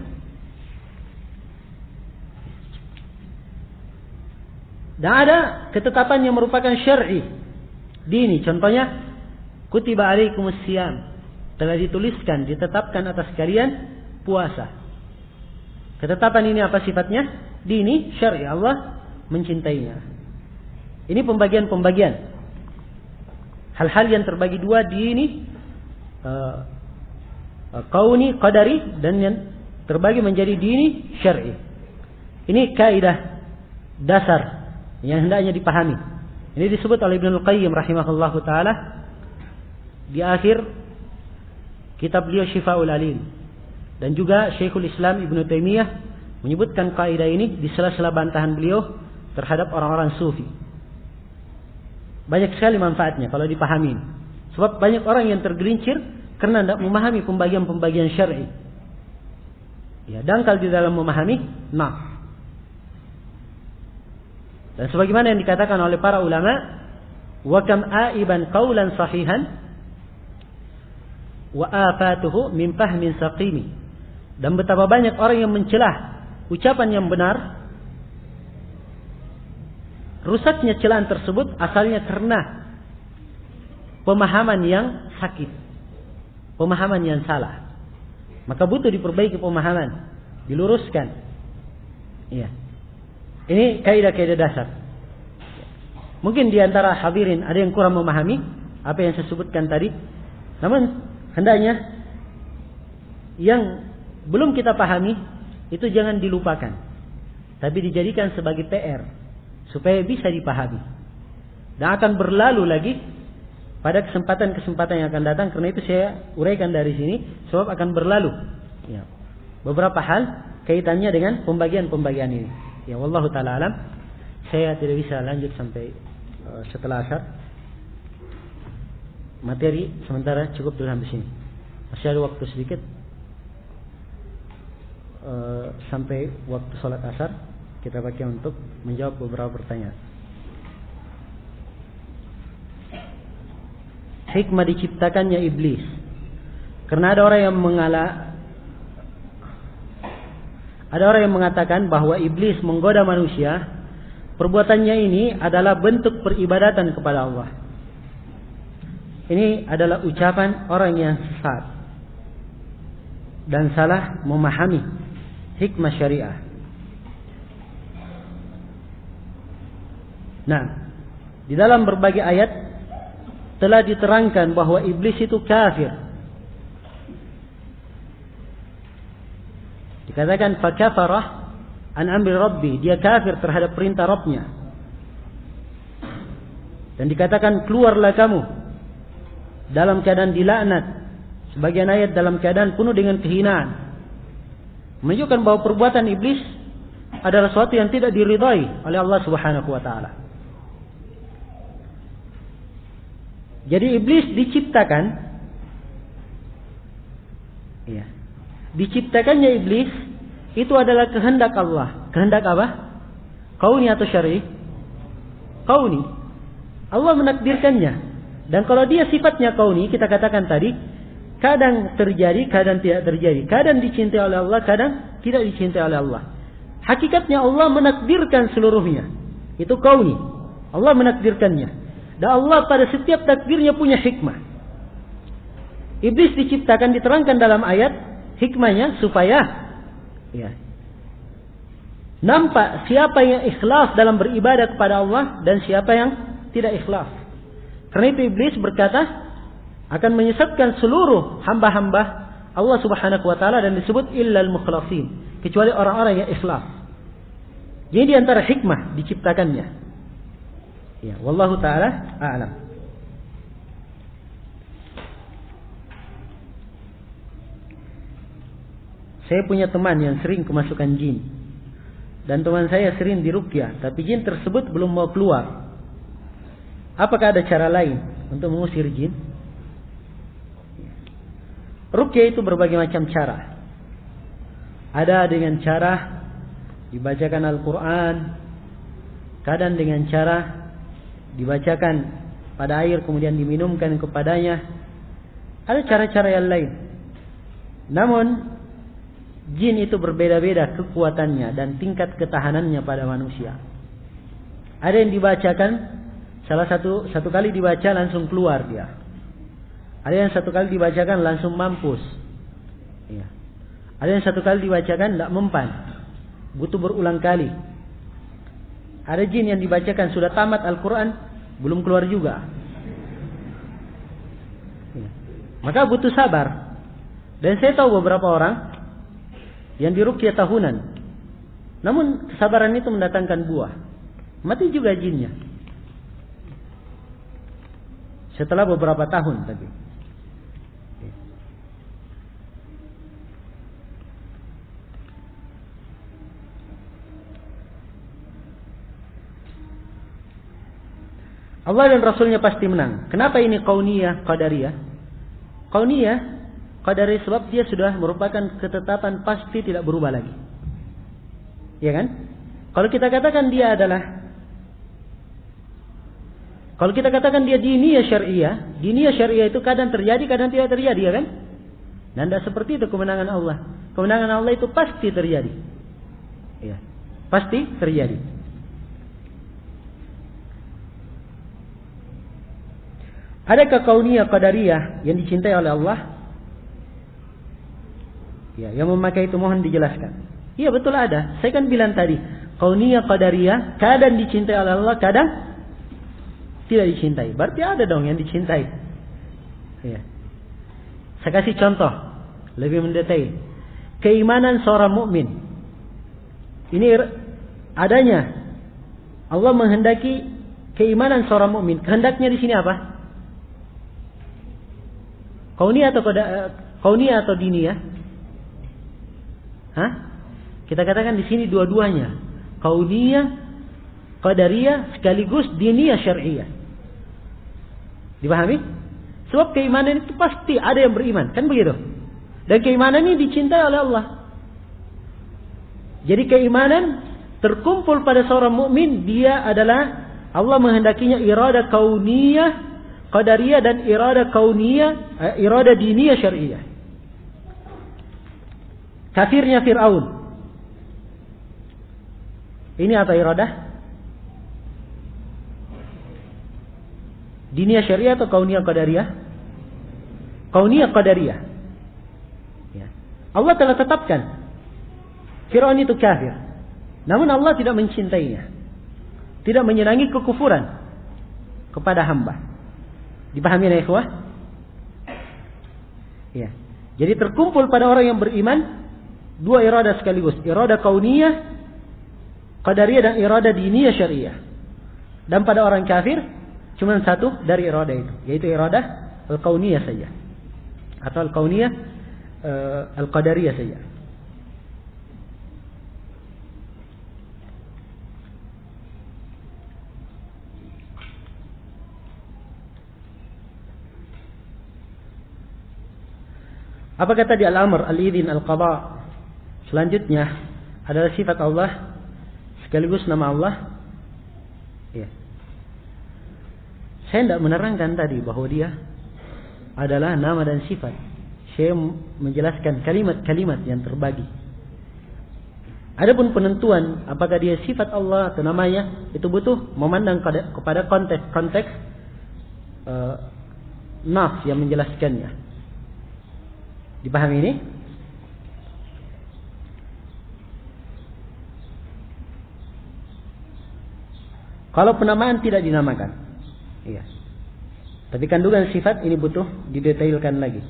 Dan ada ketetapan yang merupakan syar'i, dini. Contohnya kutiba alaikumus siyam, telah dituliskan, ditetapkan atas kalian puasa. Ketetapan ini apa sifatnya? Dini, syar'i, Allah mencintainya. Ini pembagian-pembagian. Hal-hal yang terbagi dua, dini, kauni, qadari, dan yang terbagi menjadi dini, syar'i. Ini kaidah dasar yang hendaknya dipahami. Ini disebut oleh Ibnu Qayyim rahimahullahu taala di akhir kitab beliau Syifaul Alim, dan juga Syekhul Islam Ibnu Taimiyah menyebutkan kaidah ini di sela-sela bantahan beliau terhadap orang-orang sufi. Banyak sekali manfaatnya kalau dipahami. Sebab banyak orang yang tergelincir karena tidak memahami pembagian-pembagian syar'i. Ya, dangkal di dalam memahami. Dan sebagaimana yang dikatakan oleh para ulama, wa kam aiban qaulan sahihan wa afatuhu min fahmin saqimi. Dan betapa banyak orang yang mencelah ucapan yang benar, rusaknya celaan tersebut asalnya karena pemahaman yang sakit, pemahaman yang salah. Maka butuh diperbaiki pemahaman, diluruskan. Iya. Ini kaidah-kaidah dasar. Mungkin di antara hadirin ada yang kurang memahami apa yang saya sebutkan tadi. Namun hendaknya yang belum kita pahami itu jangan dilupakan, tapi dijadikan sebagai PR supaya bisa dipahami. Dan akan berlalu lagi pada kesempatan-kesempatan yang akan datang. Karena itu saya uraikan dari sini, sebab akan berlalu Ya. Beberapa hal kaitannya dengan pembagian-pembagian ini. Ya, wallahu taala alam. Saya tidak bisa lanjut sampai setelah asar. Materi sementara cukup dulu sampai sini. Masih ada waktu sedikit sampai waktu sholat asar kita pakai untuk menjawab beberapa pertanyaan. Hikmah diciptakannya iblis. Karena ada orang yang mengatakan bahwa iblis menggoda manusia, perbuatannya ini adalah bentuk peribadatan kepada Allah. Ini adalah ucapan orang yang sesat dan salah memahami hikmah syariah. Nah, di dalam berbagai ayat telah diterangkan bahwa iblis itu kafir. Dikatakan fakafarah an amri rabbi, dia kafir terhadap perintah Rabbnya. Dan dikatakan keluarlah kamu dalam keadaan dilaknat. Sebagian ayat dalam keadaan penuh dengan kehinaan. Menunjukkan bahwa perbuatan iblis adalah sesuatu yang tidak diridhai oleh Allah Subhanahu wa taala. Jadi iblis diciptakan, ya, diciptakannya iblis itu adalah kehendak Allah. Kehendak apa? Kauni atau syar'i? Kauni. Allah menakdirkannya. Dan kalau dia sifatnya kauni, kita katakan tadi, kadang terjadi, kadang tidak terjadi. Kadang dicintai oleh Allah, kadang tidak dicintai oleh Allah. Hakikatnya Allah menakdirkan seluruhnya. Itu kauni. Allah menakdirkannya. Dan Allah pada setiap takdirnya punya hikmah. Iblis diciptakan, diterangkan dalam ayat hikmahnya supaya ya, nampak siapa yang ikhlas dalam beribadah kepada Allah dan siapa yang tidak ikhlas. Karena itu iblis berkata akan menyesatkan seluruh hamba-hamba Allah Subhanahu wa taala dan disebut illal mukhlasin, kecuali orang-orang yang ikhlas. Jadi di antara hikmah diciptakannya. Ya, wallahu taala a'lam. Saya punya teman yang sering kemasukan jin. Dan teman saya sering diruqyah, tapi jin tersebut belum mau keluar. Apakah ada cara lain untuk mengusir jin? Ruqyah itu berbagai macam cara. Ada dengan cara dibacakan Al-Quran, kadang dengan cara dibacakan pada air kemudian diminumkan kepadanya. Ada cara-cara yang lain. Namun jin itu berbeda-beda kekuatannya dan tingkat ketahanannya pada manusia. Ada yang dibacakan satu kali dibaca langsung keluar dia. Ada yang satu kali dibacakan langsung mampus. Ya. Ada yang satu kali dibacakan tidak mempan, butuh berulang kali. Ada jin yang dibacakan sudah tamat Al-Quran belum keluar juga. Ya. Maka butuh sabar. Dan saya tahu beberapa orang yang diruqyah tahunan, namun kesabaran itu mendatangkan buah. Mati juga jinnya setelah beberapa tahun tadi. Allah dan Rasulnya pasti menang. Kenapa ini kauniyah, qadariyah? Kauniyah, qadariyah sebab dia sudah merupakan ketetapan pasti tidak berubah lagi. Ya kan? Kalau kita katakan dia diniyah syariah itu kadang terjadi, kadang tidak terjadi, ya kan? Dan tidak seperti itu kemenangan Allah. Kemenangan Allah itu pasti terjadi. Ya, pasti terjadi. Adakah kauniyah qadariyah yang dicintai oleh Allah? Ya, yang memakai itu mohon dijelaskan. Iya betul ada. Saya kan bilang tadi, kauniyah qadariyah kadang dicintai oleh Allah, kadang tidak dicintai. Berarti ada dong yang dicintai. Ya. Saya kasih contoh lebih mendetail. Keimanan seorang mukmin. Ini adanya. Allah menghendaki keimanan seorang mukmin. Kehendaknya di sini apa? Kauniyah atau diniyah? Kita katakan di sini dua-duanya, kauniyah, qadariyah sekaligus diniyah syar'iyah. Dipahami? Sebab keimanan itu pasti ada yang beriman, kan begitu? Dan keimanan ini dicintai oleh Allah. Jadi keimanan terkumpul pada seorang mukmin, dia adalah Allah menghendakinya irada kauniyah, qadariyah dan irada kauniyah, irada diniyah syar'iyah. Kafirnya Fir'aun. Ini apa iradah? Diniyah syariah atau kauniyah qadariyah? Kauniyah qadariyah. Ya. Allah telah tetapkan Fir'aun itu kafir. Namun Allah tidak mencintainya. Tidak menyenangi kekufuran kepada hamba. Dipahami ya ikhwah? Ya. Jadi terkumpul pada orang yang beriman dua irada sekaligus. Irada kauniyah qadariyah dan irada diniyah syariah. Dan pada orang kafir cuma satu dari irada itu, yaitu irada al-kauniyah saja. Atau al-kauniyah al-qadariyah saja. Apa kata di al-amr, al-idhin, al-qada? Selanjutnya adalah sifat Allah sekaligus nama Allah. Ya. Saya tidak menerangkan tadi bahwa dia adalah nama dan sifat. Saya menjelaskan kalimat-kalimat yang terbagi. Adapun penentuan apakah dia sifat Allah atau namanya, itu butuh memandang kepada konteks nas yang menjelaskannya. Dipahami ini? Kalau penamaan tidak dinamakan. Iya. Tapi kandungan sifat ini butuh didetailkan lagi.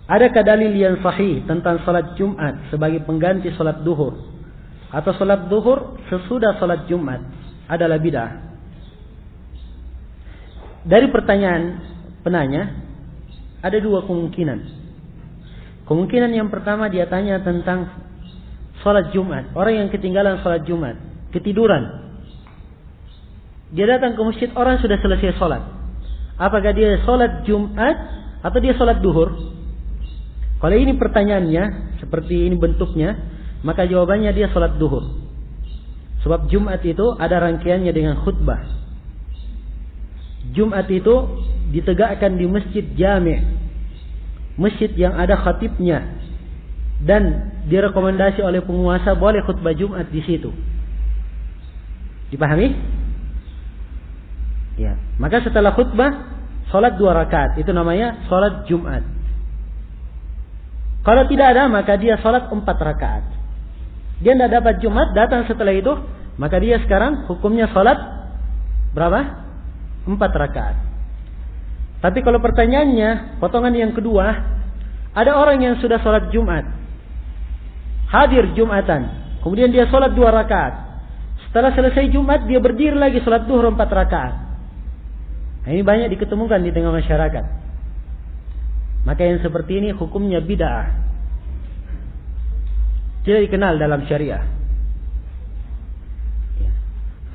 Adakah dalil yang sahih tentang salat Jumat sebagai pengganti salat duhur? Atau salat duhur sesudah salat Jumat adalah bid'ah? Dari pertanyaan penanya ada dua kemungkinan. Kemungkinan yang pertama dia tanya tentang salat Jumat. Orang yang ketinggalan salat Jumat, ketiduran. Dia datang ke masjid, orang sudah selesai salat. Apakah dia salat Jumat atau dia salat duhur? Kalau ini pertanyaannya, seperti ini bentuknya, maka jawabannya dia salat duhur. Sebab Jumat itu ada rangkaiannya dengan khutbah. Jumat itu ditegakkan di masjid jami', masjid yang ada khatibnya. Dan direkomendasi oleh penguasa boleh khutbah Jumat di situ. Dipahami? Ya. Maka setelah khutbah, salat 2 rakaat. Itu namanya salat Jumat. Kalau tidak ada, maka dia salat 4 rakaat. Dia tidak dapat Jumat, datang setelah itu, maka dia sekarang hukumnya salat berapa? 4 rakaat. Tapi kalau pertanyaannya, potongan yang kedua, ada orang yang sudah salat Jumat, hadir Jumatan, kemudian dia sholat 2 rakaat. Setelah selesai Jumat dia berdiri lagi sholat duhur 4 rakaat. Nah, ini banyak diketemukan di tengah masyarakat. Maka yang seperti ini hukumnya bid'ah, tidak dikenal dalam syariah.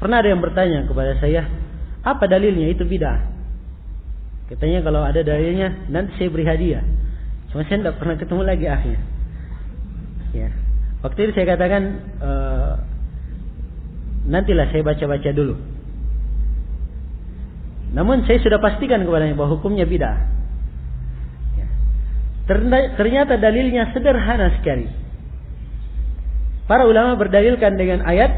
Pernah ada yang bertanya kepada saya, apa dalilnya itu bid'ah? Katanya kalau ada dalilnya nanti saya beri hadiah. Cuma saya tidak pernah ketemu lagi akhirnya. Ya. Waktu itu saya katakan nantilah saya baca-baca dulu. Namun saya sudah pastikan kepadanya bahwa hukumnya bid'ah. Ya. Ternyata dalilnya sederhana sekali. Para ulama berdalilkan dengan ayat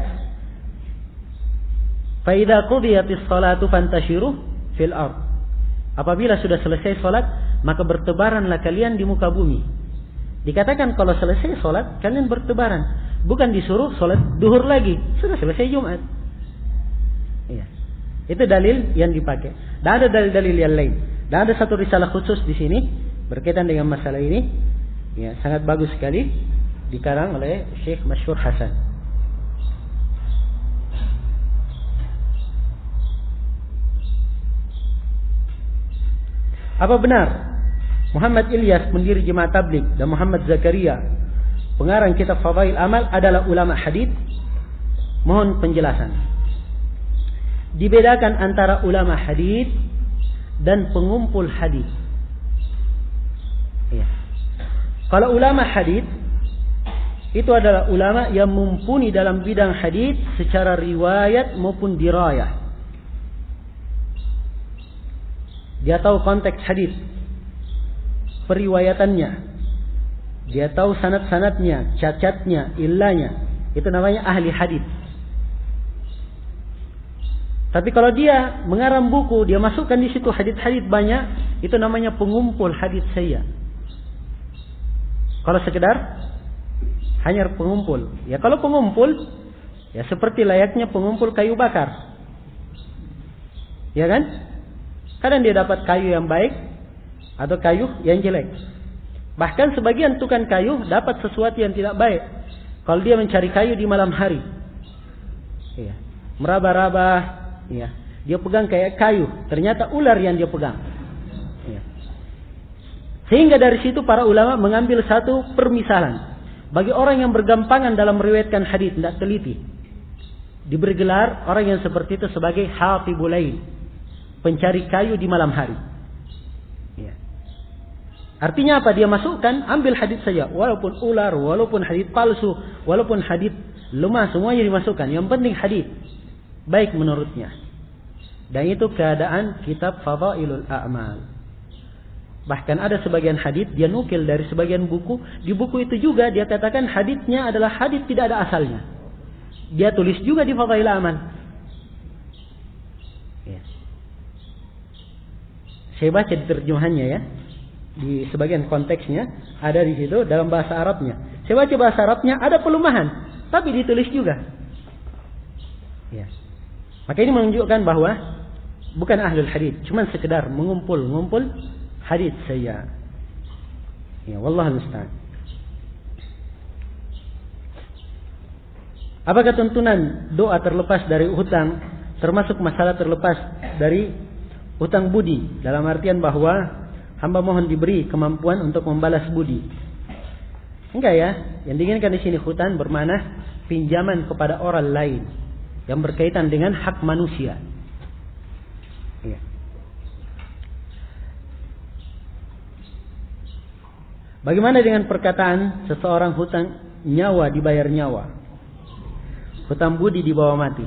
fa idza qudiyatis shalatu fantashiru fil ard. Apabila sudah selesai salat, maka bertebaranlah kalian di muka bumi. Dikatakan kalau selesai salat kalian bertebaran, bukan disuruh salat duhur lagi. Sudah selesai Jumat. Iya. Itu dalil yang dipakai. Dan ada dalil-dalil yang lain. Dan ada satu risalah khusus di sini berkaitan dengan masalah ini. Ya, sangat bagus sekali dikarang oleh Syekh Masyhur Hasan. Apa benar Muhammad Ilyas, pendiri Jemaah Tabligh, dan Muhammad Zakaria, pengarang kitab Fadail Amal, adalah ulama hadis. Mohon penjelasan. Dibedakan antara ulama hadis dan pengumpul hadis. Ya. Kalau ulama hadis itu adalah ulama yang mumpuni dalam bidang hadis secara riwayat maupun dirayah. Dia tahu konteks hadis, periwayatannya, dia tahu sanad-sanadnya, cacatnya, illahnya. Itu namanya ahli hadis. Tapi kalau dia mengarang buku, dia masukkan di situ hadis-hadis banyak, itu namanya pengumpul hadis saya. Kalau sekedar hanya pengumpul, ya kalau pengumpul, ya seperti layaknya pengumpul kayu bakar, ya kan? Kadang dia dapat kayu yang baik atau kayu yang jelek. Bahkan sebagian tukang kayu dapat sesuatu yang tidak baik kalau dia mencari kayu di malam hari, ya, meraba-raba, ya, dia pegang kayak kayu, ternyata ular yang dia pegang. Ya. Sehingga dari situ para ulama mengambil satu permisalan. Bagi orang yang bergampangan dalam meriwayatkan hadis, tidak teliti, diberi gelar orang yang seperti itu sebagai hafibul lail, pencari kayu di malam hari. Ya. Artinya apa? Dia masukkan, ambil hadis saja, walaupun ular, walaupun hadis palsu, walaupun hadis lemah, semuanya dimasukkan. Yang penting hadis baik menurutnya. Dan itu keadaan kitab Fadailul A'mal. Bahkan ada sebagian hadis dia nukil dari sebagian buku. Di buku itu juga dia katakan hadisnya adalah hadis tidak ada asalnya. Dia tulis juga di Fadailul A'mal. Ya. Saya baca di terjemahannya ya. Di sebagian konteksnya ada di situ dalam bahasa Arabnya. Saya baca bahasa Arabnya ada pelemahan, tapi ditulis juga. Ya. Maka ini menunjukkan bahwa bukan ahlul hadis, cuma sekedar mengumpul hadis saya. Ya, wallahu musta'an. Apakah tuntunan doa terlepas dari hutang termasuk masalah terlepas dari hutang budi, dalam artian bahwa hamba mohon diberi kemampuan untuk membalas budi? Enggak ya. Yang diinginkan di sini hutang bermakna pinjaman kepada orang lain yang berkaitan dengan hak manusia. Ya. Bagaimana dengan perkataan seseorang hutang nyawa dibayar nyawa, hutang budi dibawa mati?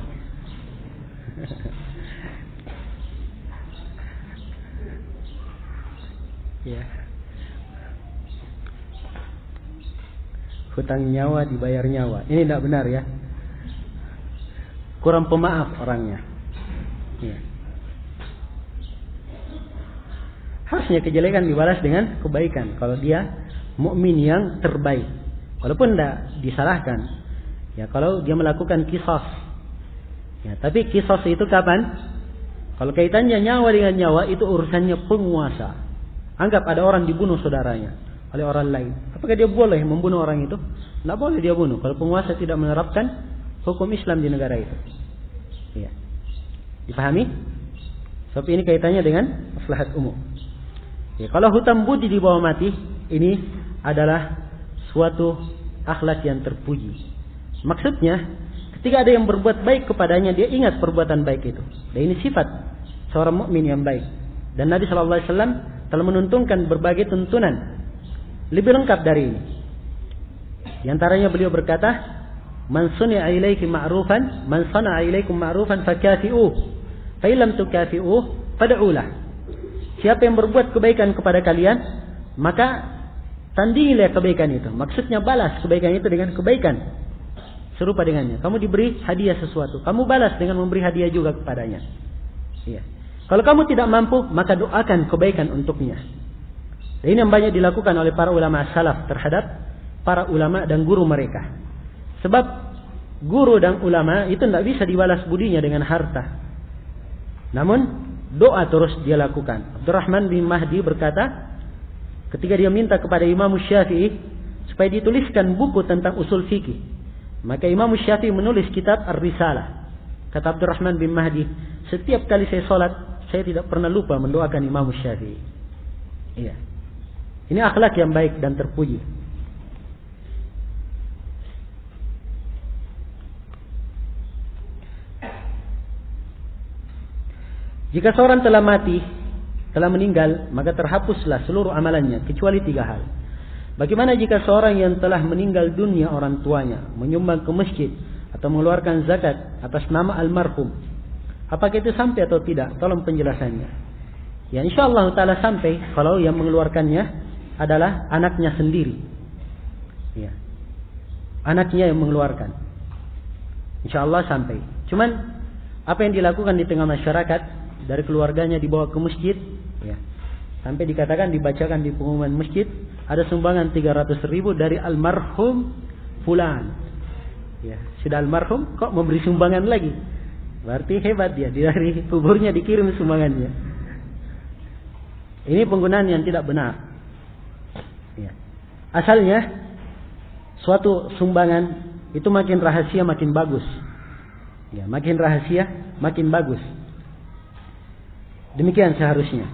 Ya. Hutang nyawa dibayar nyawa. Ini tidak benar ya. Kurang pemaaf orangnya. Ya. Harusnya kejelekan dibalas dengan kebaikan kalau dia mukmin yang terbaik. Walaupun tidak disalahkan. Ya, kalau dia melakukan qisas. Ya, tapi qisas itu kapan? Kalau kaitannya nyawa dengan nyawa, itu urusannya penguasa. Anggap ada orang dibunuh saudaranya oleh orang lain. Apakah dia boleh membunuh orang itu? Tidak boleh dia bunuh kalau penguasa tidak menerapkan hukum Islam di negara itu. Ya. Dipahami? Sebab ini kaitannya dengan maslahat umum. Ya, kalau hutang budi dibawa mati, ini adalah suatu akhlak yang terpuji. Maksudnya, ketika ada yang berbuat baik kepadanya, dia ingat perbuatan baik itu. Dan ini sifat seorang mukmin yang baik. Dan Nabi SAW telah menuntunkan berbagai tuntunan lebih lengkap dari ini. Di antaranya beliau berkata, "Man suni'a ilaiki ma'rufan, man sana'a ilaikum ma'rufan fakafi'uh, fa illam tukafi'uh fad'ulah." Siapa yang berbuat kebaikan kepada kalian, maka tandingilah kebaikan itu. Maksudnya balas kebaikan itu dengan kebaikan serupa dengannya. Kamu diberi hadiah sesuatu, kamu balas dengan memberi hadiah juga kepadanya. Iya. Kalau kamu tidak mampu, maka doakan kebaikan untuknya. Dan ini yang banyak dilakukan oleh para ulama salaf terhadap para ulama dan guru mereka. Sebab guru dan ulama itu tidak bisa dibalas budinya dengan harta. Namun doa terus dia lakukan. Abdurrahman bin Mahdi berkata, ketika dia minta kepada Imam Syafi'i supaya dituliskan buku tentang usul fikih, maka Imam Syafi'i menulis kitab Ar-Risalah. Kata Abdurrahman bin Mahdi, setiap kali saya sholat, saya tidak pernah lupa mendoakan Imam Syafi'i. Iya. Ini akhlak yang baik dan terpuji. Jika seorang telah mati, telah meninggal, maka terhapuslah seluruh amalannya kecuali 3 hal. Bagaimana jika seorang yang telah meninggal dunia orang tuanya menyumbang ke masjid atau mengeluarkan zakat atas nama almarhum? Apakah itu sampai atau tidak? Tolong penjelasannya. Ya, insyaallah taala sampai kalau yang mengeluarkannya adalah anaknya sendiri. Ya. Anaknya yang mengeluarkan. Insyaallah sampai. Cuman apa yang dilakukan di tengah masyarakat, dari keluarganya dibawa ke masjid, ya, sampai dikatakan, dibacakan di pengumuman masjid, ada sumbangan 300.000 dari almarhum fulan. Ya, sudah almarhum kok memberi sumbangan lagi, berarti hebat dia, dari kuburnya dikirim sumbangannya. Ini penggunaan yang tidak benar. Ya. Asalnya suatu sumbangan itu makin rahasia makin bagus. Ya, makin rahasia makin bagus. Demikian seharusnya.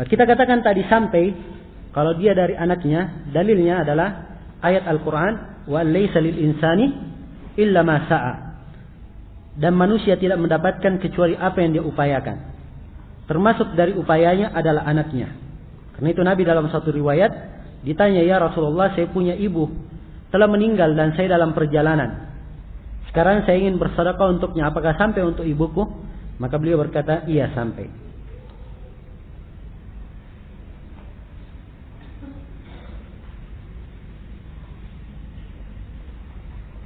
Kita katakan tadi sampai kalau dia dari anaknya, dalilnya adalah ayat Al-Quran, wa laysa lil insani illa ma sa'a. Dan manusia tidak mendapatkan kecuali apa yang dia upayakan. Termasuk dari upayanya adalah anaknya. Karena itu Nabi dalam satu riwayat ditanya, ya Rasulullah, saya punya ibu telah meninggal dan saya dalam perjalanan. Sekarang saya ingin bersedekah untuknya, apakah sampai untuk ibuku? Maka beliau berkata, iya sampai.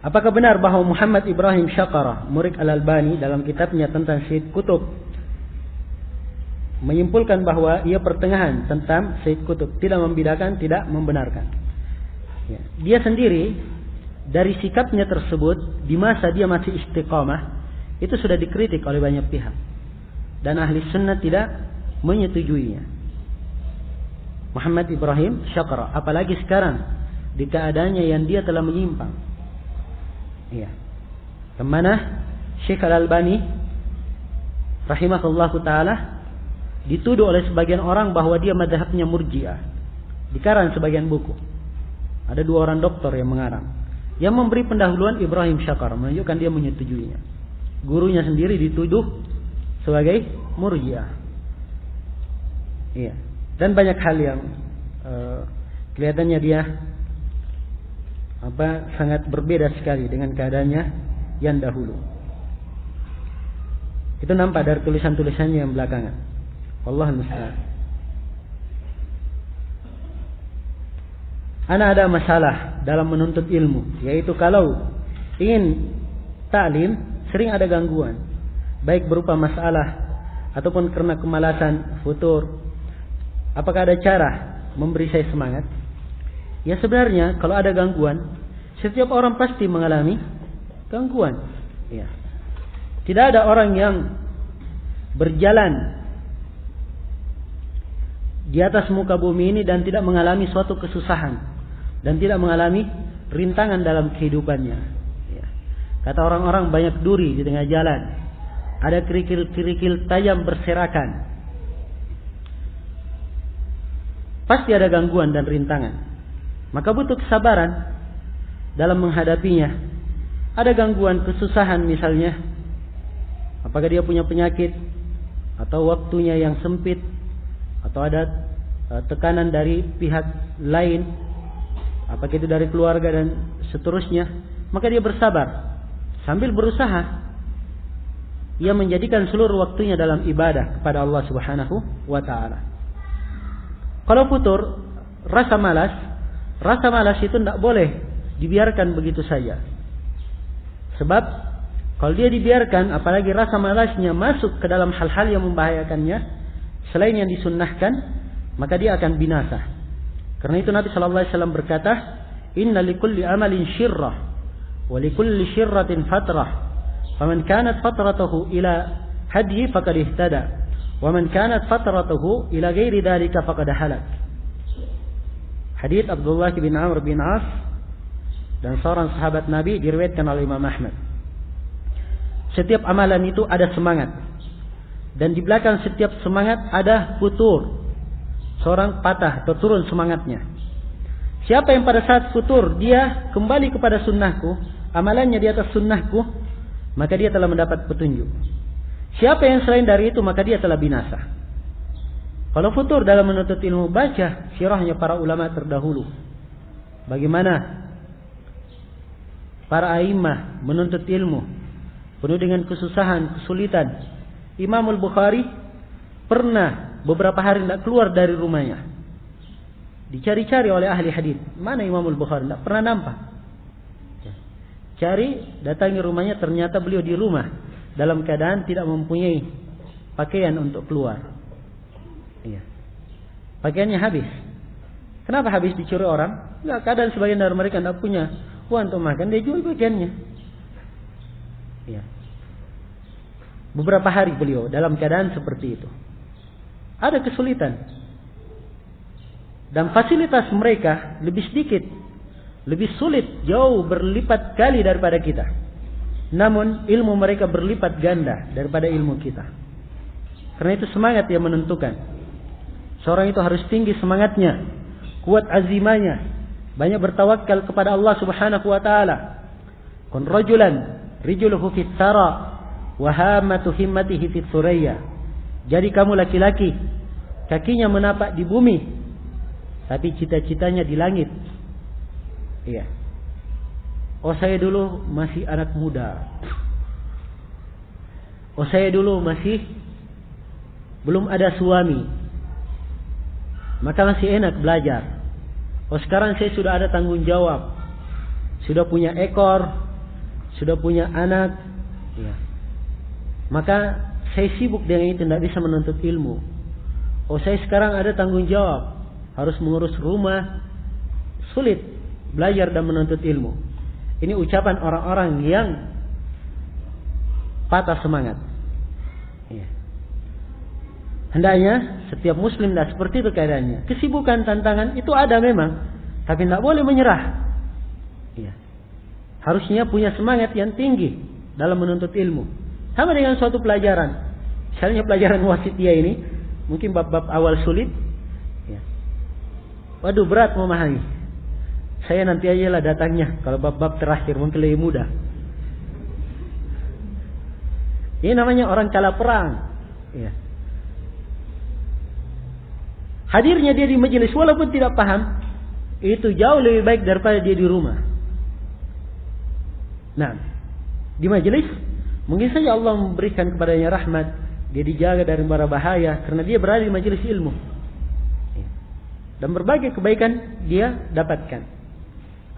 Apakah benar bahwa Muhammad Ibrahim Syaqarah, murid Al-Albani, dalam kitabnya tentang Sayyid Qutb menyimpulkan bahwa ia pertengahan tentang Sayyid Qutb, tidak membedakan, tidak membenarkan. Ya. Dia sendiri dari sikapnya tersebut di masa dia masih istiqamah, itu sudah dikritik oleh banyak pihak. Dan ahli sunnah tidak menyetujuinya. Muhammad Ibrahim Syaqarah, apalagi sekarang di keadaannya yang dia telah menyimpang. Iya. Kemana Syekh Al-Albani rahimahullahu ta'ala dituduh oleh sebagian orang bahwa dia madhabnya Murji'ah. Dikarang sebagian buku. Ada 2 orang doktor yang mengarang, yang memberi pendahuluan Ibrahim Syaqarah, menunjukkan dia menyetujuinya. Gurunya sendiri dituduh sebagai Murji'ah. Iya. Dan banyak hal yang kelihatannya dia sangat berbeda sekali dengan keadaannya yang dahulu. Itu nampak dari tulisan-tulisannya yang belakangan. Wallahul musta'an. Ana ada masalah dalam menuntut ilmu, yaitu kalau ingin ta'lim sering ada gangguan, baik berupa masalah ataupun karena kemalasan, futur. Apakah ada cara memberi saya semangat? Ya, sebenarnya kalau ada gangguan, setiap orang pasti mengalami gangguan. Ya. Tidak ada orang yang berjalan di atas muka bumi ini dan tidak mengalami suatu kesusahan dan tidak mengalami rintangan dalam kehidupannya. Kata orang-orang, banyak duri di tengah jalan, ada kerikil-kerikil tajam berserakan. Pasti ada gangguan dan rintangan. Maka butuh kesabaran dalam menghadapinya. Ada gangguan, kesusahan misalnya, apakah dia punya penyakit, atau waktunya yang sempit, atau ada tekanan dari pihak lain, apakah itu dari keluarga dan seterusnya, maka dia bersabar. Sambil berusaha ia menjadikan seluruh waktunya dalam ibadah kepada Allah Subhanahu wa ta'ala. Kalau futur, rasa malas itu tidak boleh dibiarkan begitu saja. Sebab kalau dia dibiarkan, apalagi rasa malasnya masuk ke dalam hal-hal yang membahayakannya selain yang disunnahkan, maka dia akan binasa. Karena itu Nabi SAW berkata, inna likulli amalin syirrah ولكل شرة فترة فمن كانت فترته إلى هدي فقد اهتدى ومن كانت فترته إلى غير ذلك فقد هلك. Hadits Abdullah bin Amr bin As dan seorang sahabat Nabi diriwayatkan oleh Imam Ahmad. Setiap amalan itu ada semangat, dan di belakang setiap semangat ada futur. seorang patah atau turun semangatnya. Siapa yang pada saat futur dia kembali kepada sunnahku, amalannya di atas sunnahku, maka dia telah mendapat petunjuk. Siapa yang selain dari itu, maka dia telah binasa. Kalau futur dalam menuntut ilmu, baca sirahnya para ulama terdahulu. Bagaimana para a'immah menuntut ilmu penuh dengan kesusahan, kesulitan. Imam Al-Bukhari pernah beberapa hari tidak keluar dari rumahnya. Dicari-cari oleh ahli hadis. Mana Imam Al-Bukhari? Tidak pernah nampak. Cari, datangi rumahnya, ternyata beliau di rumah dalam keadaan tidak mempunyai pakaian untuk keluar. Iya. Pakaiannya habis. Kenapa habis? Dicuri orang? Enggak, keadaan sebagian dari mereka tidak punya uang untuk makan, dia jual pakaiannya. Iya. Beberapa hari beliau dalam keadaan seperti itu. Ada kesulitan. Dan fasilitas mereka lebih sedikit, lebih sulit, jauh berlipat kali daripada kita. Namun ilmu mereka berlipat ganda daripada ilmu kita. Karena itu semangat yang menentukan. Seorang itu harus tinggi semangatnya, kuat azimanya, banyak bertawakal kepada Allah Subhanahu wa taala. Kun rajulan rijluhu fit thara wa hamatu himmatihi fit thuraya. Jadi kamu laki-laki, kakinya menapak di bumi, tapi cita-citanya di langit. Iya. Oh, saya dulu masih anak muda. Oh, saya dulu masih belum ada suami, maka masih enak belajar. Oh, sekarang saya sudah ada tanggung jawab, sudah punya ekor, sudah punya anak. Iya. Maka saya sibuk dengan itu, tidak bisa menuntut ilmu. Oh, saya sekarang ada tanggung jawab, harus mengurus rumah, sulit belajar dan menuntut ilmu. Ini ucapan orang-orang yang patah semangat. Ya. Hendaknya setiap muslim dah seperti itu keadaannya. Kesibukan, tantangan itu ada memang, tapi tidak boleh menyerah. Ya. Harusnya punya semangat yang tinggi dalam menuntut ilmu. Sama dengan suatu pelajaran. Misalnya pelajaran wasitiyah ini, mungkin bab-bab awal sulit. Waduh, berat memahami. Saya nanti aja lah datangnya. Kalau bab-bab terakhir mungkin lebih mudah. Ini namanya orang kalah perang. Ya. Hadirnya dia di majelis walaupun tidak paham, itu jauh lebih baik daripada dia di rumah. Nah, di majelis mungkin saja Allah memberikan kepadanya rahmat, dia dijaga dari mara bahaya karena dia berada di majelis ilmu. Dan berbagai kebaikan dia dapatkan.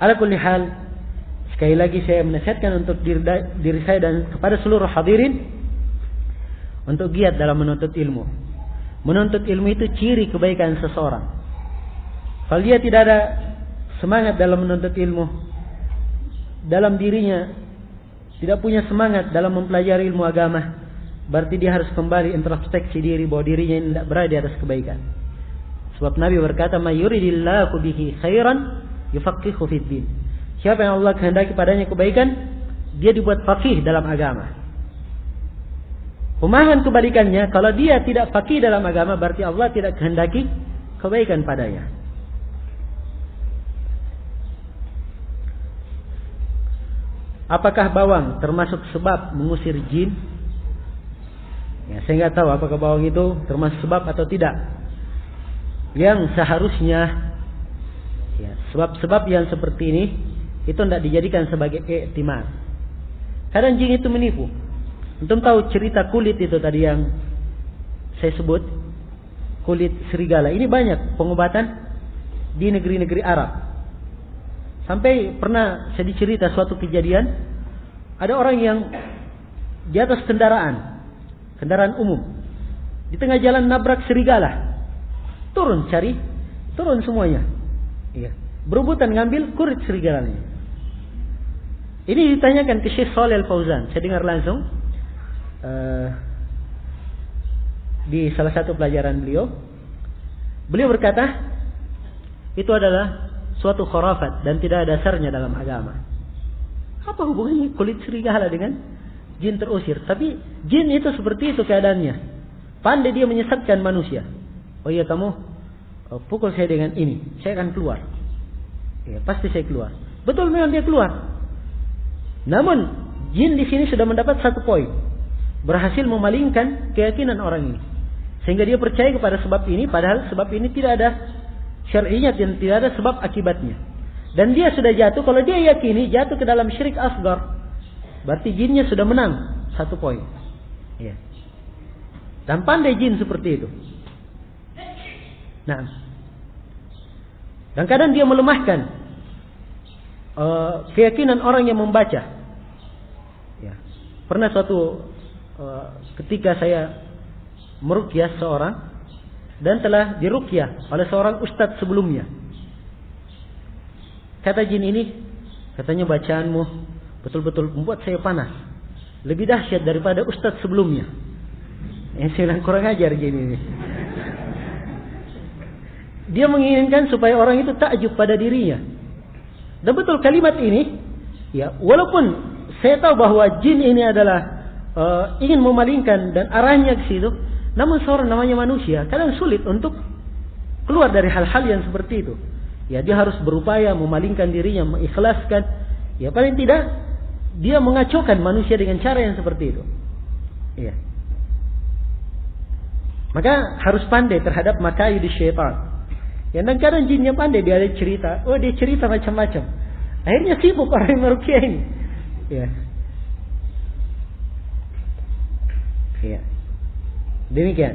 Ala kulli hal, sekali lagi saya menasihatkan untuk diri saya dan kepada seluruh hadirin untuk giat dalam menuntut ilmu. Menuntut ilmu itu ciri kebaikan seseorang. Kalau dia tidak ada semangat dalam menuntut ilmu, dalam dirinya tidak punya semangat dalam mempelajari ilmu agama, berarti dia harus kembali introspeksi diri bahwa dirinya tidak berada di atas kebaikan. Sebab Nabi berkata, "May yuridillahu bihi khairan yufaqihu fid din." Siapa yang Allah kehendaki padanya kebaikan, dia dibuat faqih dalam agama. Pemahaman kebalikannya, kalau dia tidak faqih dalam agama, berarti Allah tidak kehendaki kebaikan padanya. Apakah bawang termasuk sebab mengusir jin? Ya, saya nggak tahu apakah bawang itu termasuk sebab atau tidak. Yang seharusnya ya, sebab-sebab yang seperti ini itu tidak dijadikan sebagai i'timad. Kadang jin itu menipu. Antum tahu cerita kulit itu tadi yang saya sebut, kulit serigala. Ini banyak pengobatan di negeri-negeri Arab. Sampai pernah saya dicerita suatu kejadian, ada orang yang di atas kendaraan umum, di tengah jalan nabrak serigala. Turun semuanya. Iya. Berebutan ngambil kulit serigalanya. Ini ditanyakan ke Syekh Shalih Al-Fauzan. Saya dengar langsung di salah satu pelajaran beliau. Beliau berkata, itu adalah suatu khurafat dan tidak ada dasarnya dalam agama. Apa hubungannya kulit serigala dengan jin terusir? Tapi jin itu seperti itu keadaannya. Pandai dia menyesatkan manusia. Oh iya, kamu pukul saya dengan ini, saya akan keluar. Ya, pasti saya keluar. Betul, memang dia keluar. Namun jin di sini sudah mendapat satu poin, berhasil memalingkan keyakinan orang ini, sehingga dia percaya kepada sebab ini, padahal sebab ini tidak ada syar'inya dan tidak ada sebab akibatnya. Dan dia sudah jatuh, kalau dia yakini jatuh ke dalam syirik asgar, berarti jinnya sudah menang satu poin. Ya. Dan pandai jin seperti itu. Nah, dan kadang dia melemahkan keyakinan orang yang membaca. Ya. Pernah suatu ketika saya meruqyah seorang dan telah diruqyah oleh seorang ustadz sebelumnya. Kata jin ini, katanya bacaanmu betul-betul membuat saya panas, lebih dahsyat daripada ustadz sebelumnya. Saya bilang kurang ajar jin ini. Dia menginginkan supaya orang itu takjub pada dirinya. Dan betul kalimat ini, ya, walaupun saya tahu bahwa jin ini adalah ingin memalingkan dan arahnya ke situ, namun seorang namanya manusia kadang sulit untuk keluar dari hal-hal yang seperti itu. Ya, dia harus berupaya memalingkan dirinya, mengikhlaskan. Ya, paling tidak dia mengacaukan manusia dengan cara yang seperti itu. Ya. Maka harus pandai terhadap makayid syaitan. Ya, dan kadang jinnya pandai, dia ada cerita. Oh, dia cerita macam-macam. Akhirnya sibuk orang yang meruqyah ini. Ya. Ya. Demikian.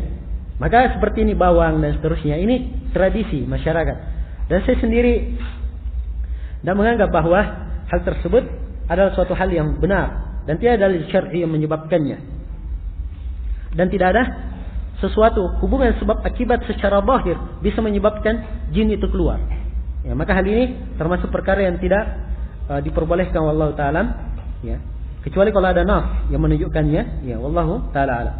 Maka seperti ini bawang dan seterusnya. Ini tradisi masyarakat. Dan saya sendiri tidak menganggap bahwa hal tersebut adalah suatu hal yang benar. Dan tidak ada dalil syar'i yang menyebabkannya. Dan tidak ada sesuatu hubungan sebab akibat secara zahir bisa menyebabkan jin itu keluar. Ya, maka hal ini termasuk perkara yang tidak diperbolehkan wallahu taala, ya, kecuali kalau ada nas yang menunjukkannya, ya, wallahu taala alam.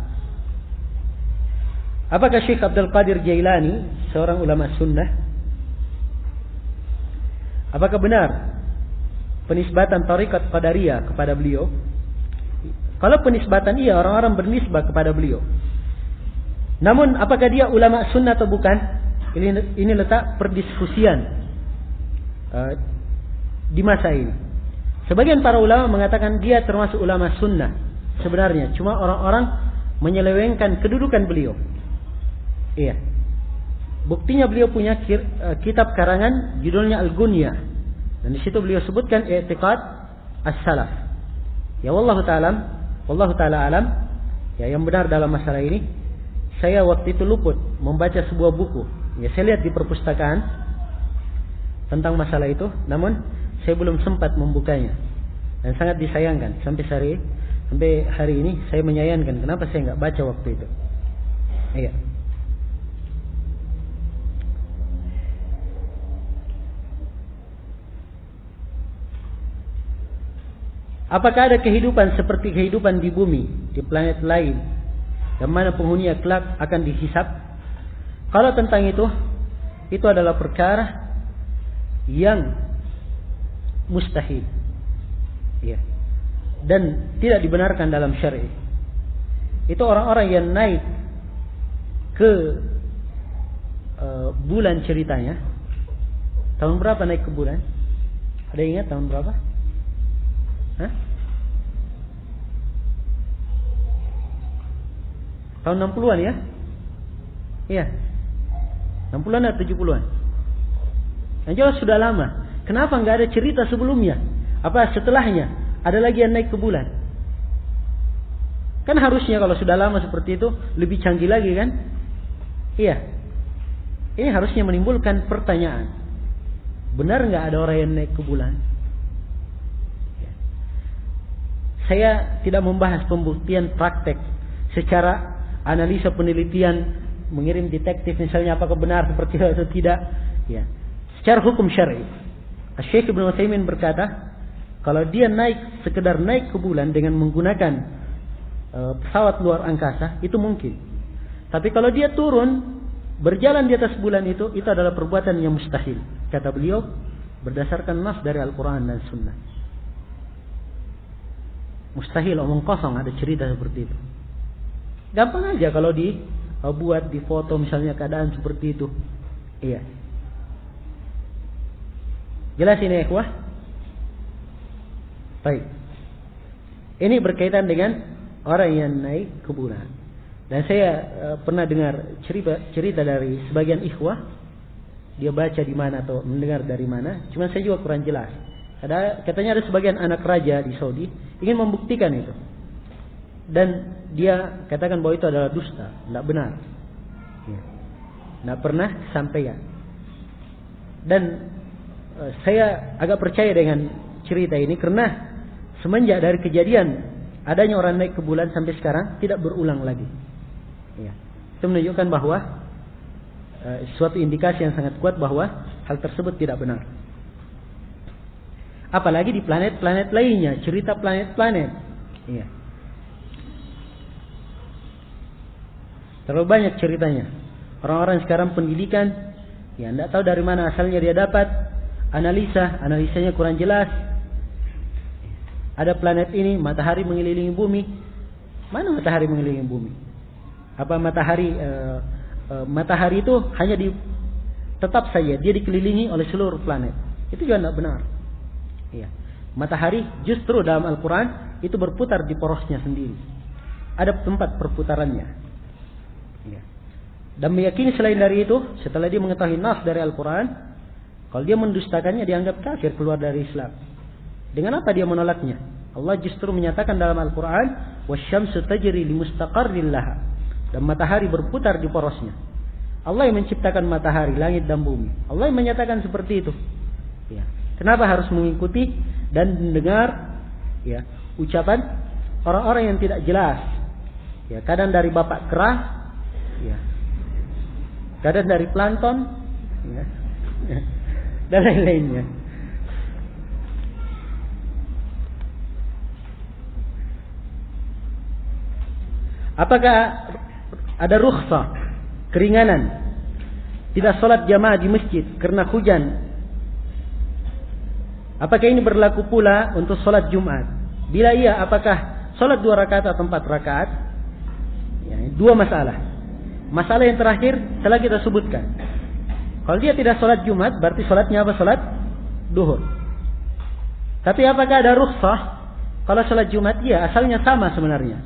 Apakah Syekh Abdul Qadir Jailani seorang ulama sunnah? Apakah benar penisbatan tarekat Qadariyah kepada beliau? Kalau penisbatan iya, orang-orang bernisbah kepada beliau. Namun apakah dia ulama sunnah atau bukan? Ini letak perdiskusian di masa ini. Sebagian para ulama mengatakan dia termasuk ulama sunnah sebenarnya, cuma orang-orang menyelewengkan kedudukan beliau. Iya. Buktinya beliau punya kitab karangan judulnya Al-Gunyah, dan di situ beliau sebutkan i'tiqad as-salaf. Ya, wallahu taala alam. Ya, yang benar dalam masalah ini, saya waktu itu luput membaca sebuah buku. Ya, saya lihat di perpustakaan tentang masalah itu, namun saya belum sempat membukanya. Dan sangat disayangkan sampai hari ini saya menyayangkan kenapa saya nggak baca waktu itu. Iya. Apakah ada kehidupan seperti kehidupan di bumi, di planet lain, yang mana penghuninya kelak akan dihisab? Kalau tentang itu adalah perkara yang mustahil, ya, dan tidak dibenarkan dalam syar'i. Itu orang-orang yang naik ke bulan ceritanya. Tahun berapa naik ke bulan? Ada ingat tahun berapa? Hah? Tahun 60-an ya? Iya. 60-an atau 70-an? Yang jelas sudah lama. Kenapa nggak ada cerita sebelumnya? Apa setelahnya? Ada lagi yang naik ke bulan? Kan harusnya kalau sudah lama seperti itu lebih canggih lagi kan? Iya. Ini harusnya menimbulkan pertanyaan. Benar nggak ada orang yang naik ke bulan? Saya tidak membahas pembuktian praktek secara analisa penelitian, mengirim detektif misalnya apakah benar seperti itu atau tidak. Ya. Secara hukum syar'i, Syekh Ibnu Utsaimin berkata, kalau dia naik sekedar naik ke bulan dengan menggunakan pesawat luar angkasa itu mungkin. Tapi kalau dia turun berjalan di atas bulan itu adalah perbuatan yang mustahil, kata beliau berdasarkan nas dari Al-Quran dan Sunnah. Mustahil, omong kosong, ada cerita seperti itu. Gampang aja kalau dibuat di foto misalnya keadaan seperti itu. Iya. Jelas ini ikhwah? Baik. Ini berkaitan dengan orang yang naik kuburan. Dan saya pernah dengar cerita dari sebagian ikhwah. Dia baca di mana atau mendengar dari mana. Cuma saya juga kurang jelas. Katanya ada sebagian anak raja di Saudi ingin membuktikan itu. Dan dia katakan bahwa itu adalah dusta, tidak benar. Tidak pernah sampaikan. Dan saya agak percaya dengan cerita ini karena semenjak dari kejadian adanya orang naik ke bulan sampai sekarang tidak berulang lagi. Ya. Itu menunjukkan bahwa suatu indikasi yang sangat kuat bahwa hal tersebut tidak benar. Apalagi di planet-planet lainnya, cerita planet-planet. Ya. Terlalu banyak ceritanya. Orang-orang sekarang pendidikan, ya tidak tahu dari mana asalnya dia dapat. Analisanya kurang jelas. Ada planet ini, matahari mengelilingi bumi. Mana matahari mengelilingi bumi? Apa matahari itu hanya tetap saja dia dikelilingi oleh seluruh planet? Itu juga tidak benar. Iya. Matahari justru dalam Al-Quran itu berputar di porosnya sendiri. Ada tempat perputarannya. Iya. Dan meyakini selain dari itu, setelah dia mengetahui nas dari Al-Quran, kalau dia mendustakannya dianggap kafir, keluar dari Islam. Dengan apa dia menolaknya? Allah justru menyatakan dalam Al-Quran, wasyamsu tajri limustaqarrin laha. Dan matahari berputar di porosnya. Allah yang menciptakan matahari, langit dan bumi. Allah yang menyatakan seperti itu. Ya. Kenapa harus mengikuti dan mendengar ya, ucapan orang-orang yang tidak jelas? Ya, kadang dari bapak kera, ya. Kadang dari plankton, ya. Dan lain-lainnya. Apakah ada rukhsah, keringanan, tidak sholat jamaah di masjid karena hujan? Apakah ini berlaku pula untuk sholat Jumat? Bila iya, apakah sholat 2 rakaat atau 4 rakaat? Ya, 2 masalah. Masalah yang terakhir telah kita sebutkan. Kalau dia tidak sholat Jumat, berarti sholatnya apa? Sholat duhur. Tapi apakah ada rukhsah? Kalau sholat Jumat, ya asalnya sama sebenarnya.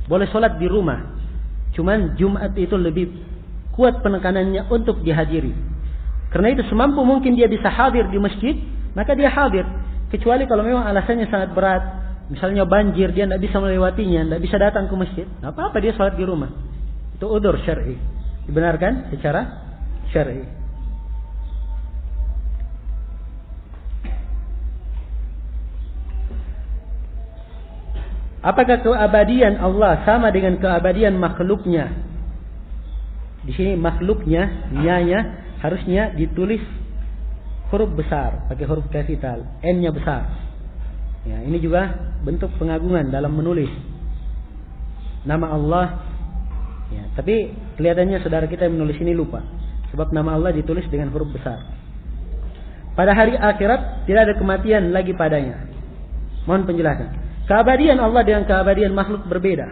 Boleh sholat di rumah. Cuman Jumat itu lebih kuat penekanannya untuk dihadiri. Karena itu semampu mungkin dia bisa hadir di masjid, maka dia hadir. Kecuali kalau memang alasannya sangat berat. Misalnya banjir, dia tidak bisa melewatinya, tidak bisa datang ke masjid. Tidak apa-apa dia sholat di rumah. Itu udzur syar'i. Dibenarkan secara syar'i. Apakah keabadian Allah sama dengan keabadian makhluknya? Di sini makhluknya, nyanya harusnya ditulis huruf besar, pakai huruf kapital, N-nya besar. Ya, ini juga bentuk pengagungan dalam menulis nama Allah. Ya, tapi kelihatannya saudara kita yang menulis ini lupa, sebab nama Allah ditulis dengan huruf besar. Pada hari akhirat tidak ada kematian lagi padanya. Mohon penjelasan. Keabadian Allah dengan keabadian makhluk berbeda.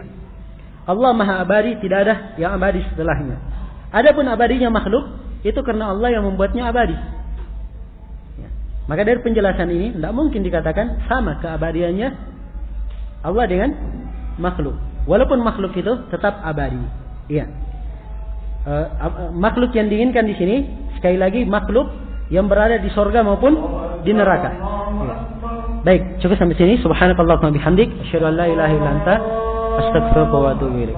Allah maha abadi, tidak ada yang abadi setelahnya. Adapun abadinya makhluk, itu karena Allah yang membuatnya abadi. Ya. Maka dari penjelasan ini, tidak mungkin dikatakan sama keabadiannya Allah dengan makhluk. Walaupun makhluk itu tetap abadi. Ya. Makhluk yang diinginkan di sini, sekali lagi makhluk yang berada di sorga maupun di neraka. Ya. Baik, cukup sampai sini. Subhanakallahumma bihamdik, asyhadu an la ilaha illa anta, astaghfiruka wa atubu ilaik.